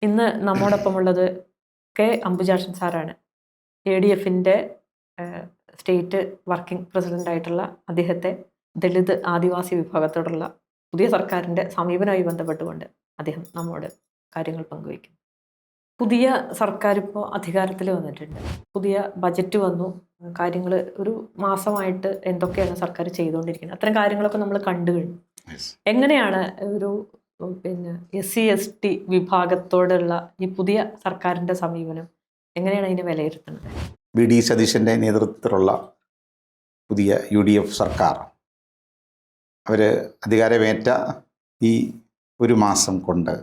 ഇന്ന് നമ്മോടൊപ്പമുള്ളത് കെ അംബുജാക്ഷൻ സാറാണ്. ADFിൻ്റെ state working പ്രസിഡൻ്റായിട്ടുള്ള അദ്ദേഹത്തെ ദളിത് ആദിവാസി വിഭാഗത്തോടുള്ള പുതിയ സർക്കാരിൻ്റെ സമീപനവുമായി ബന്ധപ്പെട്ടുകൊണ്ട് അദ്ദേഹം നമ്മോട് കാര്യങ്ങൾ പങ്കുവയ്ക്കും. പുതിയ സർക്കാർ ഇപ്പോൾ അധികാരത്തിൽ വന്നിട്ടുണ്ട്. പുതിയ ബജറ്റ് വന്നു. കാര്യങ്ങൾ ഒരു മാസമായിട്ട് എന്തൊക്കെയാണ് സർക്കാർ ചെയ്തുകൊണ്ടിരിക്കുന്നത്, അത്തരം കാര്യങ്ങളൊക്കെ നമ്മൾ കണ്ടു കഴിഞ്ഞു. എങ്ങനെയാണ് ഒരു SC/ST വിഭാഗത്തോടുള്ള ഈ പുതിയ സർക്കാരിൻ്റെ സമീപനം, എങ്ങനെയാണ് അതിനെ വിലയിരുത്തുന്നത്? VD സതീശൻ്റെ നേതൃത്വത്തിലുള്ള പുതിയ UDF സർക്കാർ അവർ അധികാരമേറ്റ ഈ ഒരു മാസം കൊണ്ട്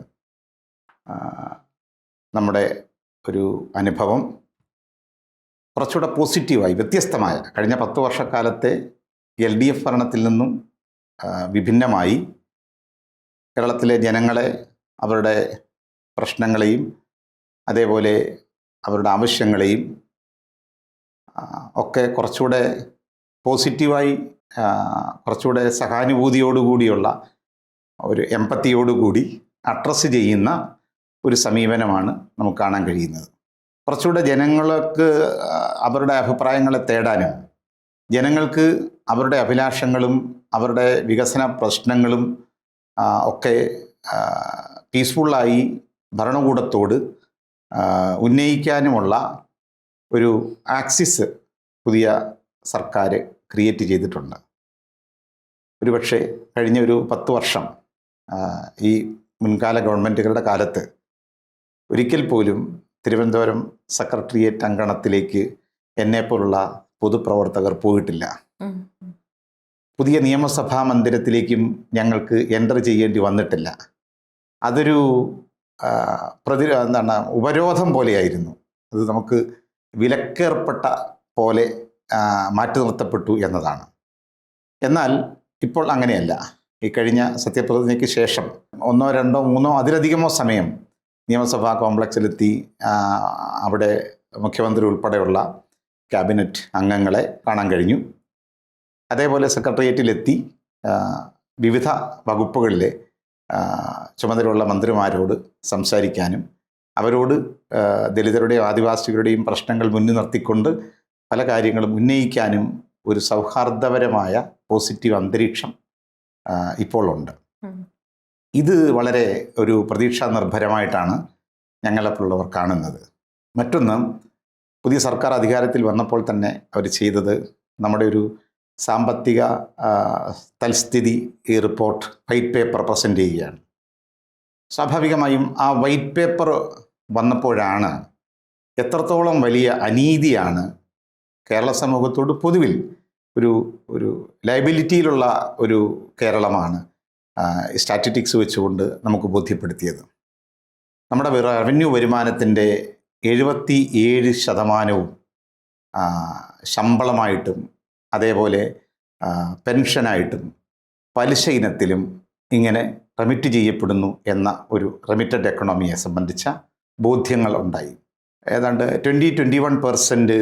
നമ്മുടെ ഒരു അനുഭവം കുറച്ചുകൂടെ പോസിറ്റീവായി, വ്യത്യസ്തമായ കഴിഞ്ഞ 10 വർഷക്കാലത്തെ LDF ഭരണത്തിൽ നിന്നും വിഭിന്നമായി കേരളത്തിലെ ജനങ്ങളെ അവരുടെ പ്രശ്നങ്ങളെയും അതേപോലെ അവരുടെ ആവശ്യങ്ങളെയും ഒക്കെ കുറച്ചുകൂടെ പോസിറ്റീവായി, കുറച്ചുകൂടെ സഹാനുഭൂതിയോടുകൂടിയുള്ള ഒരു എമ്പത്തിയോടുകൂടി അഡ്രസ്സ് ചെയ്യുന്ന ഒരു സമീപനമാണ് നമുക്ക് കാണാൻ കഴിയുന്നത്. കുറച്ചുകൂടെ ജനങ്ങൾക്ക് അവരുടെ അഭിപ്രായങ്ങളെ തേടാനും ജനങ്ങൾക്ക് അവരുടെ അഭിലാഷങ്ങളും അവരുടെ വികസന പ്രശ്നങ്ങളും ഒക്കെ പീസ്ഫുള്ളായി ഭരണകൂടത്തോട് ഉന്നയിക്കാനുമുള്ള ഒരു ആക്സിസ് പുതിയ സർക്കാർ ക്രിയേറ്റ് ചെയ്തിട്ടുണ്ട്. ഒരുപക്ഷെ കഴിഞ്ഞ ഒരു 10 വർഷം ഈ മുൻകാല ഗവൺമെൻറ്റുകളുടെ കാലത്ത് ഒരിക്കൽ പോലും തിരുവനന്തപുരം സെക്രട്ടേറിയറ്റ് അങ്കണത്തിലേക്ക് എന്നെപ്പോലുള്ള പൊതുപ്രവർത്തകർ പോയിട്ടില്ല. പുതിയ നിയമസഭാ മന്ദിരത്തിലേക്കും ഞങ്ങൾക്ക് എൻ്റർ ചെയ്യേണ്ടി വന്നിട്ടില്ല. അതൊരു ഉപരോധം പോലെയായിരുന്നു. അത് നമുക്ക് വിലക്കേർപ്പെട്ട പോലെ മാറ്റി നിർത്തപ്പെട്ടു എന്നതാണ്. എന്നാൽ ഇപ്പോൾ അങ്ങനെയല്ല. ഈ കഴിഞ്ഞ സത്യപ്രതിജ്ഞയ്ക്ക് ശേഷം 1, 2, 3 അതിലധികമോ സമയം നിയമസഭാ കോംപ്ലക്സിലെത്തി അവിടെ മുഖ്യമന്ത്രി ഉൾപ്പെടെയുള്ള ക്യാബിനറ്റ് അംഗങ്ങളെ കാണാൻ കഴിഞ്ഞു. അതേപോലെ സെക്രട്ടേറിയറ്റിലെത്തി വിവിധ വകുപ്പുകളിലെ ചുമതലയുള്ള മന്ത്രിമാരോട് സംസാരിക്കാനും അവരോട് ദലിതരുടെയും ആദിവാസികളുടെയും പ്രശ്നങ്ങൾ മുന്നിൽ നിർത്തിക്കൊണ്ട് പല കാര്യങ്ങളും ഉന്നയിക്കാനും ഒരു സൗഹാർദ്ദപരമായ പോസിറ്റീവ് അന്തരീക്ഷം ഇപ്പോൾ ഉണ്ട്. ഇത് വളരെ ഒരു പ്രതീക്ഷാ നിർഭരമായിട്ടാണ് ഞങ്ങളെപ്പോലുള്ളവർ കാണുന്നത്. മറ്റൊന്ന്, പുതിയ സർക്കാർ അധികാരത്തിൽ വന്നപ്പോൾ തന്നെ അവർ ചെയ്തത് നമ്മുടെ ഒരു സാമ്പത്തിക തൽസ്ഥിതി ഈ റിപ്പോർട്ട് വൈറ്റ് പേപ്പർ പ്രസൻറ്റ് ചെയ്യുകയാണ്. സ്വാഭാവികമായും ആ വൈറ്റ് പേപ്പർ വന്നപ്പോഴാണ് എത്രത്തോളം വലിയ അനീതിയാണ് കേരള സമൂഹത്തോട് പൊതുവിൽ ഒരു ലയബിലിറ്റിയിലുള്ള ഒരു കേരളമാണ് സ്റ്റാറ്റിസ്റ്റിക്സ് വെച്ചുകൊണ്ട് നമുക്ക് ബോധ്യപ്പെടുത്തിയത്. നമ്മുടെ റവന്യൂ വരുമാനത്തിൻ്റെ 77% ശമ്പളമായിട്ടും അതേപോലെ പെൻഷനായിട്ടും പലിശ ഇനത്തിലും ഇങ്ങനെ റെമിറ്റ് ചെയ്യപ്പെടുന്നു എന്ന ഒരു റെമിറ്റഡ് എക്കണോമിയെ സംബന്ധിച്ച ബോധ്യങ്ങൾ ഉണ്ടായി. ഏതാണ്ട് 21%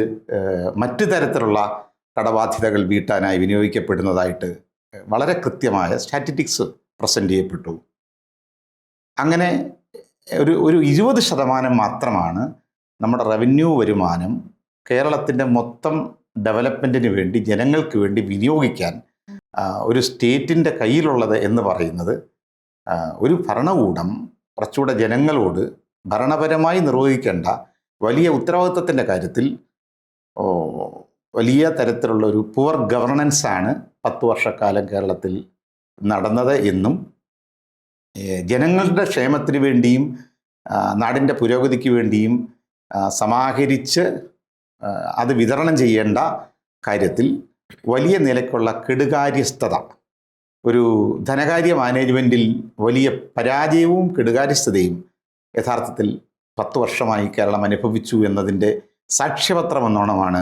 മറ്റു തരത്തിലുള്ള കടബാധ്യതകൾ വീട്ടാനായി വിനിയോഗിക്കപ്പെടുന്നതായിട്ട് വളരെ കൃത്യമായ സ്റ്റാറ്റിസ്റ്റിക്സ് പ്രസൻറ്റ് ചെയ്യപ്പെട്ടു. അങ്ങനെ ഒരു 20% മാത്രമാണ് നമ്മുടെ റവന്യൂ വരുമാനം കേരളത്തിൻ്റെ മൊത്തം ഡെവലപ്മെൻറ്റിന് വേണ്ടി ജനങ്ങൾക്ക് വേണ്ടി വിനിയോഗിക്കാൻ ഒരു സ്റ്റേറ്റിൻ്റെ കയ്യിലുള്ളത് എന്ന് പറയുന്നത് ഒരു ഭരണകൂടം കുറച്ചുകൂടെ ജനങ്ങളോട് ഭരണപരമായി നിർവഹിക്കേണ്ട വലിയ ഉത്തരവാദിത്വത്തിൻ്റെ കാര്യത്തിൽ വലിയ തരത്തിലുള്ള ഒരു പുവർ ഗവർണൻസാണ് 10 വർഷക്കാലം കേരളത്തിൽ നടന്നത് എന്നും ജനങ്ങളുടെ ക്ഷേമത്തിന് വേണ്ടിയും നാടിൻ്റെ പുരോഗതിക്ക് വേണ്ടിയും സമാഹരിച്ച് അത് വിതരണം ചെയ്യേണ്ട കാര്യത്തിൽ വലിയ നിലയ്ക്കുള്ള കെടുകാര്യസ്ഥത, ഒരു ധനകാര്യ മാനേജ്മെൻറ്റിൽ വലിയ പരാജയവും കെടുകാര്യസ്ഥതയും യഥാർത്ഥത്തിൽ 10 വർഷമായി കേരളം അനുഭവിച്ചു എന്നതിൻ്റെ സാക്ഷ്യപത്രം എന്നോണമാണ്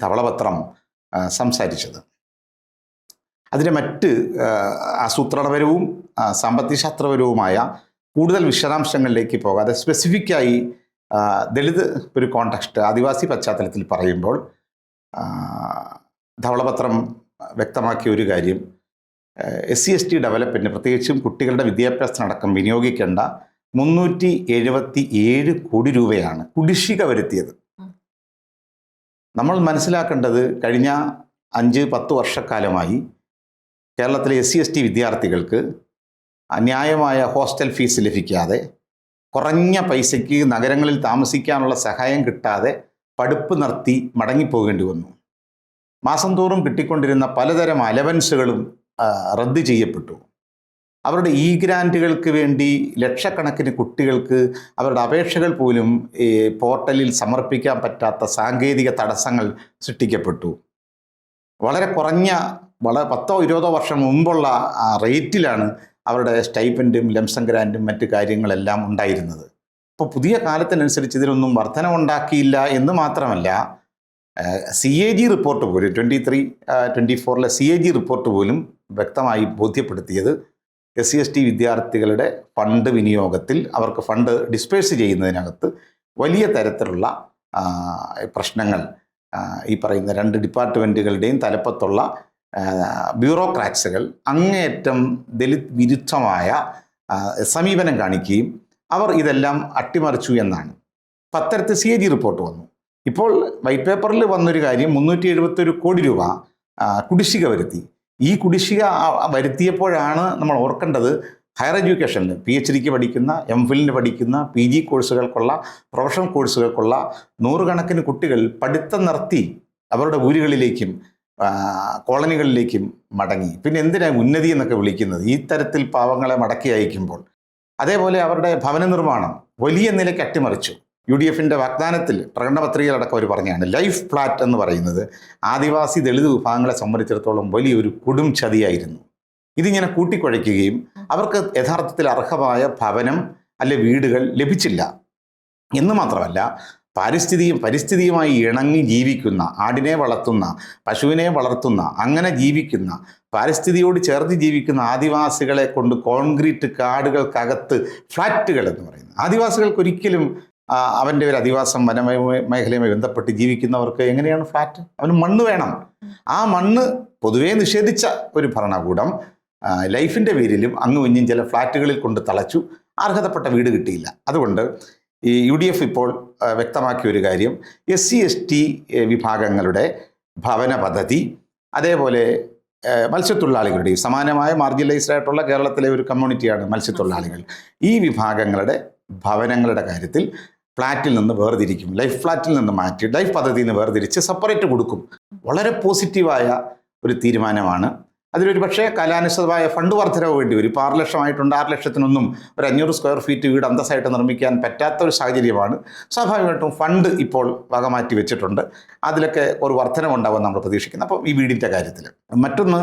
ധവളപത്രം സംസാരിച്ചത്. അതിൻ്റെ മറ്റ് ആസൂത്രണപരവും സാമ്പത്തികശാസ്ത്രപരവുമായ കൂടുതൽ വിശദാംശങ്ങളിലേക്ക് പോകാതെ സ്പെസിഫിക്കായി ദളിത് ഒരു കോണ്ടെക്സ്റ്റ്, ആദിവാസി പശ്ചാത്തലത്തിൽ പറയുമ്പോൾ ധവളപത്രം വ്യക്തമാക്കിയ ഒരു കാര്യം, SC/ST ഡെവലപ്മെൻറ്റിന് പ്രത്യേകിച്ചും കുട്ടികളുടെ വിദ്യാഭ്യാസത്തിനടക്കം വിനിയോഗിക്കേണ്ട 377 കോടി രൂപയാണ് കുടിശ്ശിക വരുത്തിയത്. നമ്മൾ മനസ്സിലാക്കേണ്ടത് കഴിഞ്ഞ 5-10 വർഷക്കാലമായി കേരളത്തിലെ SC/ST വിദ്യാർത്ഥികൾക്ക് ന്യായമായ ഹോസ്റ്റൽ ഫീസ് ലഭിക്കാതെ, കുറഞ്ഞ പൈസയ്ക്ക് നഗരങ്ങളിൽ താമസിക്കാനുള്ള സഹായം കിട്ടാതെ പഠിപ്പ് നിർത്തി മടങ്ങിപ്പോകേണ്ടി വന്നു. മാസം തോറും കിട്ടിക്കൊണ്ടിരുന്ന പലതരം അലവൻസുകളും റദ്ദ് ചെയ്യപ്പെട്ടു. അവരുടെ ഗ്രാൻറ്റുകൾക്ക് വേണ്ടി ലക്ഷക്കണക്കിന് കുട്ടികൾക്ക് അവരുടെ അപേക്ഷകൾ പോലും പോർട്ടലിൽ സമർപ്പിക്കാൻ പറ്റാത്ത സാങ്കേതിക തടസ്സങ്ങൾ സൃഷ്ടിക്കപ്പെട്ടു. വളരെ കുറഞ്ഞ 10-20 വർഷം മുമ്പുള്ള റേറ്റിലാണ് അവരുടെ സ്റ്റൈപ്പൻറ്റും ലംസം ഗ്രാൻറ്റും മറ്റ് കാര്യങ്ങളെല്ലാം ഉണ്ടായിരുന്നത്. ഇപ്പോൾ പുതിയ കാലത്തിനനുസരിച്ച് ഇതിനൊന്നും വർധനവുണ്ടാക്കിയില്ല എന്ന് മാത്രമല്ല, CAG റിപ്പോർട്ട് പോലും 23-24 CAG റിപ്പോർട്ട് പോലും വ്യക്തമായി ബോധ്യപ്പെടുത്തിയത് SC/ST വിദ്യാർത്ഥികളുടെ ഫണ്ട് വിനിയോഗത്തിൽ, അവർക്ക് ഫണ്ട് ഡിസ്പേഴ്സ് ചെയ്യുന്നതിനകത്ത് വലിയ തരത്തിലുള്ള പ്രശ്നങ്ങൾ ഈ പറയുന്ന 2 ഡിപ്പാർട്ട്മെൻറ്റുകളുടെയും തലപ്പത്തുള്ള ബ്യൂറോക്രാറ്റ്സുകൾ അങ്ങേയറ്റം ദലിത് വിരുദ്ധമായ സമീപനം കാണിക്കുകയും അവർ ഇതെല്ലാം അട്ടിമറിച്ചു എന്നാണ്. അത്തരത്തിൽ CAG റിപ്പോർട്ട് വന്നു. ഇപ്പോൾ വൈറ്റ് പേപ്പറിൽ വന്നൊരു കാര്യം 371 കോടി രൂപ കുടിശ്ശിക വരുത്തി. ഈ കുടിശ്ശിക വരുത്തിയപ്പോഴാണ് നമ്മൾ ഓർക്കേണ്ടത്, ഹയർ എഡ്യൂക്കേഷനിൽ PhDക്ക് പഠിക്കുന്ന, MPhilന് പഠിക്കുന്ന, PG കോഴ്സുകൾക്കുള്ള, പ്രൊഫഷണൽ കോഴ്സുകൾക്കുള്ള 100 കണക്കിന് കുട്ടികൾ പഠിത്തം നിർത്തി അവരുടെ ഊരുകളിലേക്കും കോളനികളിലേക്കും മടങ്ങി. പിന്നെ എന്തിനാണ് ഉന്നതി എന്നൊക്കെ വിളിക്കുന്നത് ഈ തരത്തിൽ പാവങ്ങളെ മടക്കി അയക്കുമ്പോൾ? അതേപോലെ അവരുടെ ഭവന നിർമ്മാണം വലിയ നിലയ്ക്ക് അട്ടിമറിച്ചു. UDFൻ്റെ വാഗ്ദാനത്തിൽ പ്രകടനപത്രികയിലടക്കം അവർ പറഞ്ഞാണ്, ലൈഫ് ഫ്ലാറ്റ് എന്ന് പറയുന്നത് ആദിവാസി ദളിത് വിഭാഗങ്ങളെ സംബന്ധിച്ചിടത്തോളം വലിയൊരു കൊടും ചതിയായിരുന്നു. ഇതിങ്ങനെ കൂട്ടിക്കുഴയ്ക്കുകയും അവർക്ക് യഥാർത്ഥത്തിൽ അർഹമായ ഭവനം അല്ലെ വീടുകൾ ലഭിച്ചില്ല എന്ന് മാത്രമല്ല, പരിസ്ഥിതിയുമായി ഇണങ്ങി ജീവിക്കുന്ന, ആടിനെ വളർത്തുന്ന, പശുവിനെ വളർത്തുന്ന, അങ്ങനെ ജീവിക്കുന്ന, പരിസ്ഥിതിയോട് ചേർത്ത് ജീവിക്കുന്ന ആദിവാസികളെ കൊണ്ട് കോൺക്രീറ്റ് കാടുകൾക്കകത്ത് ഫ്ലാറ്റുകൾ എന്ന് പറയുന്നത്, ആദിവാസികൾക്കൊരിക്കലും അവൻ്റെ ഒരു അധിവാസം വനമേഖലയുമായി ബന്ധപ്പെട്ട് ജീവിക്കുന്നവർക്ക് എങ്ങനെയാണ് ഫ്ലാറ്റ്? അവന് മണ്ണ് വേണം. ആ മണ്ണ് പൊതുവേ നിഷേധിച്ച ഒരു ഭരണകൂടം ലൈഫിൻ്റെ പേരിലും അങ്ങും ഇഞ്ഞും ചില ഫ്ലാറ്റുകളിൽ കൊണ്ട് തളച്ചു. അർഹതപ്പെട്ട വീട് കിട്ടിയില്ല. അതുകൊണ്ട് ഈ UDF ഇപ്പോൾ വ്യക്തമാക്കിയ ഒരു കാര്യം, SC/ST വിഭാഗങ്ങളുടെ ഭവന പദ്ധതി, അതേപോലെ മത്സ്യത്തൊഴിലാളികളുടെയും സമാനമായ മാർജിനലൈസ്ഡ് ആയിട്ടുള്ള കേരളത്തിലെ ഒരു കമ്മ്യൂണിറ്റിയാണ് മത്സ്യത്തൊഴിലാളികൾ. ഈ വിഭാഗങ്ങളുടെ ഭവനങ്ങളുടെ കാര്യത്തിൽ ഫ്ലാറ്റിൽ നിന്ന് വേർതിരിക്കും. ലൈഫ് ഫ്ലാറ്റിൽ നിന്ന് മാറ്റി ലൈഫ് പദ്ധതിയിൽ നിന്ന് വേർതിരിച്ച് സെപ്പറേറ്റ് കൊടുക്കും. വളരെ പോസിറ്റീവായ ഒരു തീരുമാനമാണ്. അതിലൊരു പക്ഷേ കാലാനുസൃതമായ ഫണ്ട് വർധനവ് വേണ്ടി വരും. ഇപ്പോൾ 6 ലക്ഷമായിട്ടുണ്ട്. 6 ലക്ഷത്തിനൊന്നും ഒരു 500 സ്ക്വയർ ഫീറ്റ് വീട് അന്തസ്സായിട്ട് നിർമ്മിക്കാൻ പറ്റാത്ത ഒരു സാഹചര്യമാണ്. സ്വാഭാവികമായിട്ടും ഫണ്ട് ഇപ്പോൾ വകമാറ്റി വെച്ചിട്ടുണ്ട്. അതിലൊക്കെ ഒരു വർധനവുണ്ടാവുമെന്ന് നമ്മൾ പ്രതീക്ഷിക്കുന്നത്. അപ്പോൾ ഈ വീടിൻ്റെ കാര്യത്തിൽ മറ്റൊന്ന്,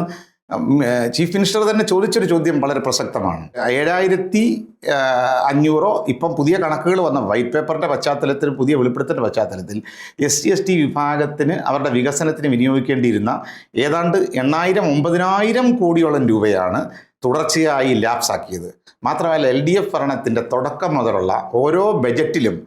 ചീഫ് മിനിസ്റ്റർ തന്നെ ചോദിച്ചൊരു ചോദ്യം വളരെ പ്രസക്തമാണ്. 7500 ഇപ്പം പുതിയ കണക്കുകൾ വന്ന വൈറ്റ് പേപ്പറിൻ്റെ പശ്ചാത്തലത്തിൽ, പുതിയ വെളിപ്പെടുത്തലിൻ്റെ പശ്ചാത്തലത്തിൽ SC/ST വിഭാഗത്തിന് അവരുടെ വികസനത്തിന് വിനിയോഗിക്കേണ്ടിയിരുന്ന ഏതാണ്ട് 8,000-9,000 കോടിയോളം രൂപയാണ് തുടർച്ചയായി ലാപ്സാക്കിയത്. മാത്രമല്ല, LDF ഭരണത്തിൻ്റെ തുടക്കം മുതലുള്ള ഓരോ ബജറ്റിലും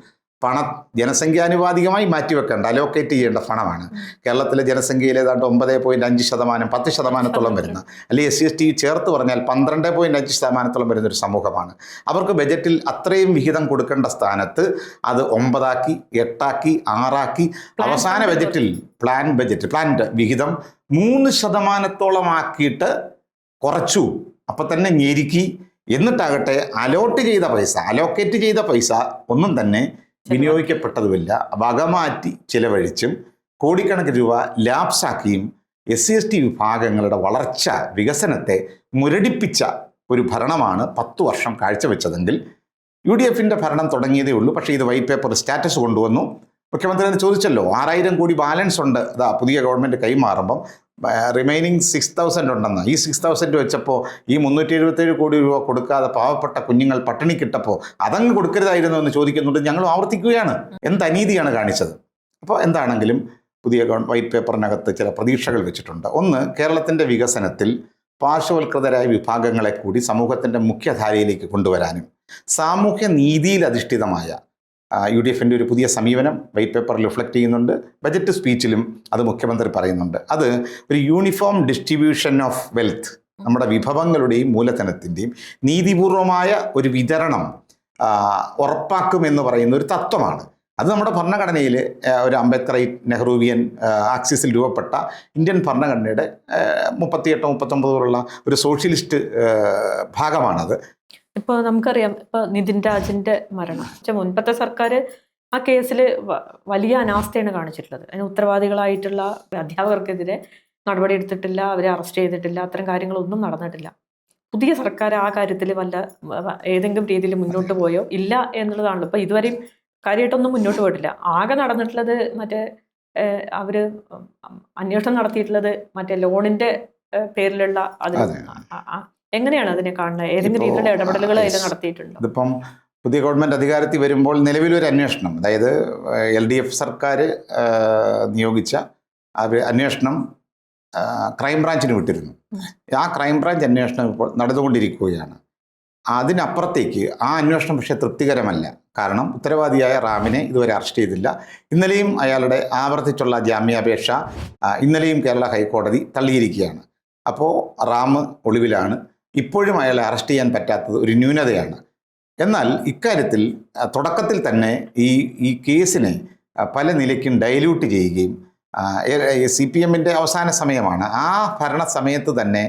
ജനസംഖ്യാനുപാതികമായി മാറ്റിവെക്കേണ്ട, അലോക്കേറ്റ് ചെയ്യേണ്ട പണമാണ്. കേരളത്തിലെ ജനസംഖ്യയിൽ ഏതാണ്ട് 9.5%, 10%-ഓളം വരുന്ന, അല്ലെങ്കിൽ SC/ST ചേർത്ത് പറഞ്ഞാൽ 12.5%-ഓളം വരുന്നൊരു സമൂഹമാണ്. അവർക്ക് ബജറ്റിൽ അത്രയും വിഹിതം കൊടുക്കേണ്ട സ്ഥാനത്ത് അത് 9ആക്കി, 8ആക്കി, 6ആക്കി, അവസാന ബജറ്റിൽ പ്ലാന്റ് വിഹിതം 3%-ഓളം ആക്കിയിട്ട് കുറച്ചു. അപ്പം തന്നെ ഞെരുക്കി. എന്നിട്ടാകട്ടെ അലോക്കേറ്റ് ചെയ്ത പൈസ ഒന്നും തന്നെ വിനിയോഗിക്കപ്പെട്ടതുമില്ല. വകമാറ്റി ചിലവഴിച്ചും കോടിക്കണക്കിന് രൂപ ലാപ്സാക്കിയും SC/ST വിഭാഗങ്ങളുടെ വളർച്ച, വികസനത്തെ മുരടിപ്പിച്ച ഒരു ഭരണമാണ് 10 വർഷം കാഴ്ചവെച്ചതെങ്കിൽ UDFൻ്റെ ഭരണം തുടങ്ങിയതേ ഉള്ളൂ. പക്ഷേ ഇത് വൈറ്റ് പേപ്പർ സ്റ്റാറ്റസ് കൊണ്ടുവന്നു. മുഖ്യമന്ത്രി തന്നെ ചോദിച്ചല്ലോ, 6,000 കോടി ബാലൻസ് ഉണ്ട് പുതിയ ഗവൺമെൻറ് കൈമാറുമ്പം, റിമൈനിങ് 6,000 ഉണ്ടെന്ന്. ഈ 6,000 വെച്ചപ്പോൾ ഈ 377 കോടി രൂപ കൊടുക്കാതെ പാവപ്പെട്ട കുഞ്ഞുങ്ങൾ പട്ടിണിക്കിട്ടപ്പോൾ അതങ്ങ് കൊടുക്കരുതായിരുന്നു എന്ന് ചോദിക്കുന്നുണ്ട്. ഞങ്ങൾ ആവർത്തിക്കുകയാണ്, എന്ത് അനീതിയാണ് കാണിച്ചത്. അപ്പോൾ എന്താണെങ്കിലും പുതിയ വൈറ്റ് പേപ്പറിനകത്ത് ചില പ്രതീക്ഷകൾ വെച്ചിട്ടുണ്ട്. ഒന്ന്, കേരളത്തിൻ്റെ വികസനത്തിൽ പാർശ്വവൽകൃതരായ വിഭാഗങ്ങളെ കൂടി സമൂഹത്തിൻ്റെ മുഖ്യധാരയിലേക്ക് കൊണ്ടുവരാനും സാമൂഹ്യ നീതിയിൽ അധിഷ്ഠിതമായ UDFൻ്റെ ഒരു പുതിയ സമീപനം വൈറ്റ് പേപ്പറിൽ റിഫ്ലക്റ്റ് ചെയ്യുന്നുണ്ട്. ബജറ്റ് സ്പീച്ചിലും അത് മുഖ്യമന്ത്രി പറയുന്നുണ്ട്. അത് ഒരു യൂണിഫോം ഡിസ്ട്രിബ്യൂഷൻ ഓഫ് വെൽത്ത്, നമ്മുടെ വിഭവങ്ങളുടെയും മൂലധനത്തിൻ്റെയും നീതിപൂർവമായ ഒരു വിതരണം ഉറപ്പാക്കുമെന്ന് പറയുന്ന ഒരു തത്വമാണ്. അത് നമ്മുടെ ഭരണഘടനയിൽ ഒരു അംബേദ്കറൈറ്റ് നെഹ്റുവിയൻ ആക്സിസിൽ രൂപപ്പെട്ട ഇന്ത്യൻ ഭരണഘടനയുടെ 38-39 ഒരു സോഷ്യലിസ്റ്റ് ഭാഗമാണത്. ഇപ്പോൾ നമുക്കറിയാം, ഇപ്പോൾ നിതിൻ രാജിൻ്റെ മരണം മുൻപത്തെ സർക്കാർ ആ കേസിൽ വലിയ അനാസ്ഥയാണ് കാണിച്ചിട്ടുള്ളത്. അതിന് ഉത്തരവാദികളായിട്ടുള്ള അധ്യാപകർക്കെതിരെ നടപടി എടുത്തിട്ടില്ല, അവരെ അറസ്റ്റ് ചെയ്തിട്ടില്ല, അത്തരം കാര്യങ്ങളൊന്നും നടന്നിട്ടില്ല. പുതിയ സർക്കാർ ആ കാര്യത്തിൽ ഏതെങ്കിലും രീതിയിൽ മുന്നോട്ട് പോയോ ഇല്ല എന്നുള്ളതാണല്ലോ. ഇപ്പോൾ ഇതുവരെയും കാര്യമായിട്ടൊന്നും മുന്നോട്ട് പോയിട്ടില്ല. ആകെ നടന്നിട്ടുള്ളത് മറ്റേ അവർ അന്വേഷണം നടത്തിയിട്ടുള്ളത് മറ്റേ ലോണിൻ്റെ പേരിലുള്ള അത് എങ്ങനെയാണ് അതിനെ കാണുന്നത്? ഏതെങ്കിലും രീതിയിലുള്ള ഇടപെടലുകൾ അതിൽ നടത്തിയിട്ടുണ്ട്? ഇതിപ്പം പുതിയ ഗവൺമെൻറ് അധികാരത്തിൽ വരുമ്പോൾ നിലവിലൊരു അന്വേഷണം, അതായത് LDF സർക്കാർ നിയോഗിച്ച അന്വേഷണം ക്രൈംബ്രാഞ്ചിന് വിട്ടിരുന്നു. ആ ക്രൈംബ്രാഞ്ച് അന്വേഷണം ഇപ്പോൾ നടന്നുകൊണ്ടിരിക്കുകയാണ്. അതിനപ്പുറത്തേക്ക് ആ അന്വേഷണം പക്ഷേ തൃപ്തികരമല്ല. കാരണം ഉത്തരവാദിയായ റാമിനെ ഇതുവരെ അറസ്റ്റ് ചെയ്തില്ല. ഇന്നലെയും അയാളുടെ ആവർത്തിച്ചുള്ള ജാമ്യാപേക്ഷ ഇന്നലെയും കേരള ഹൈക്കോടതി തള്ളിയിരിക്കുകയാണ്. അപ്പോൾ റാം ഒളിവിലാണ്. ഇപ്പോഴും അയാളെ അറസ്റ്റ് ചെയ്യാൻ പറ്റാത്തത് ഒരു ന്യൂനതയാണ്. എന്നാൽ ഇക്കാര്യത്തിൽ തുടക്കത്തിൽ തന്നെ ഈ കേസിനെ പല നിലയ്ക്കും ഡൈല്യൂട്ട് ചെയ്യുകയും CPMൻ്റെ അവസാന സമയമാണ്. ആ ഭരണ സമയത്ത് തന്നെ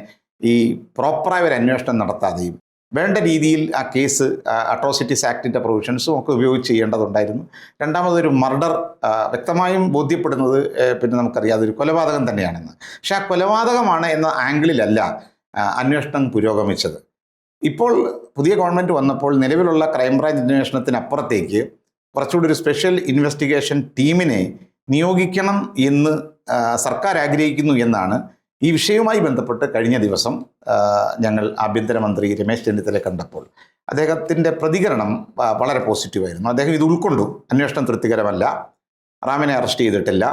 ഈ പ്രോപ്പറായ ഒരു അന്വേഷണം നടത്താതെയും വേണ്ട രീതിയിൽ ആ കേസ് അട്രോസിറ്റീസ് ആക്ടിൻ്റെ പ്രൊവിഷൻസും ഒക്കെ ഉപയോഗിച്ച് ചെയ്യേണ്ടതുണ്ടായിരുന്നു. രണ്ടാമതൊരു മർഡർ വ്യക്തമായും ബോധ്യപ്പെടുന്നത് പിന്നെ നമുക്കറിയാം അതൊരു കൊലപാതകം തന്നെയാണെന്ന്. പക്ഷെ ആ കൊലപാതകമാണ് എന്ന ആംഗിളിലല്ല അന്വേഷണം പുരോഗമിച്ചത്. ഇപ്പോൾ പുതിയ ഗവൺമെൻറ് വന്നപ്പോൾ നിലവിലുള്ള ക്രൈംബ്രാഞ്ച് അന്വേഷണത്തിനപ്പുറത്തേക്ക് കുറച്ചുകൂടി ഒരു സ്പെഷ്യൽ ഇൻവെസ്റ്റിഗേഷൻ ടീമിനെ നിയോഗിക്കണം എന്ന് സർക്കാർ ആഗ്രഹിക്കുന്നു എന്നാണ് ഈ വിഷയവുമായി ബന്ധപ്പെട്ട് കഴിഞ്ഞ ദിവസം ഞങ്ങൾ ആഭ്യന്തരമന്ത്രി രമേശ് ചെന്നിത്തലയെ കണ്ടപ്പോൾ അദ്ദേഹത്തിൻ്റെ പ്രതികരണം വളരെ പോസിറ്റീവായിരുന്നു. അദ്ദേഹം ഇത് ഉൾക്കൊണ്ടു. അന്വേഷണം തൃപ്തികരമല്ല, റാമിനെ അറസ്റ്റ് ചെയ്തിട്ടില്ല,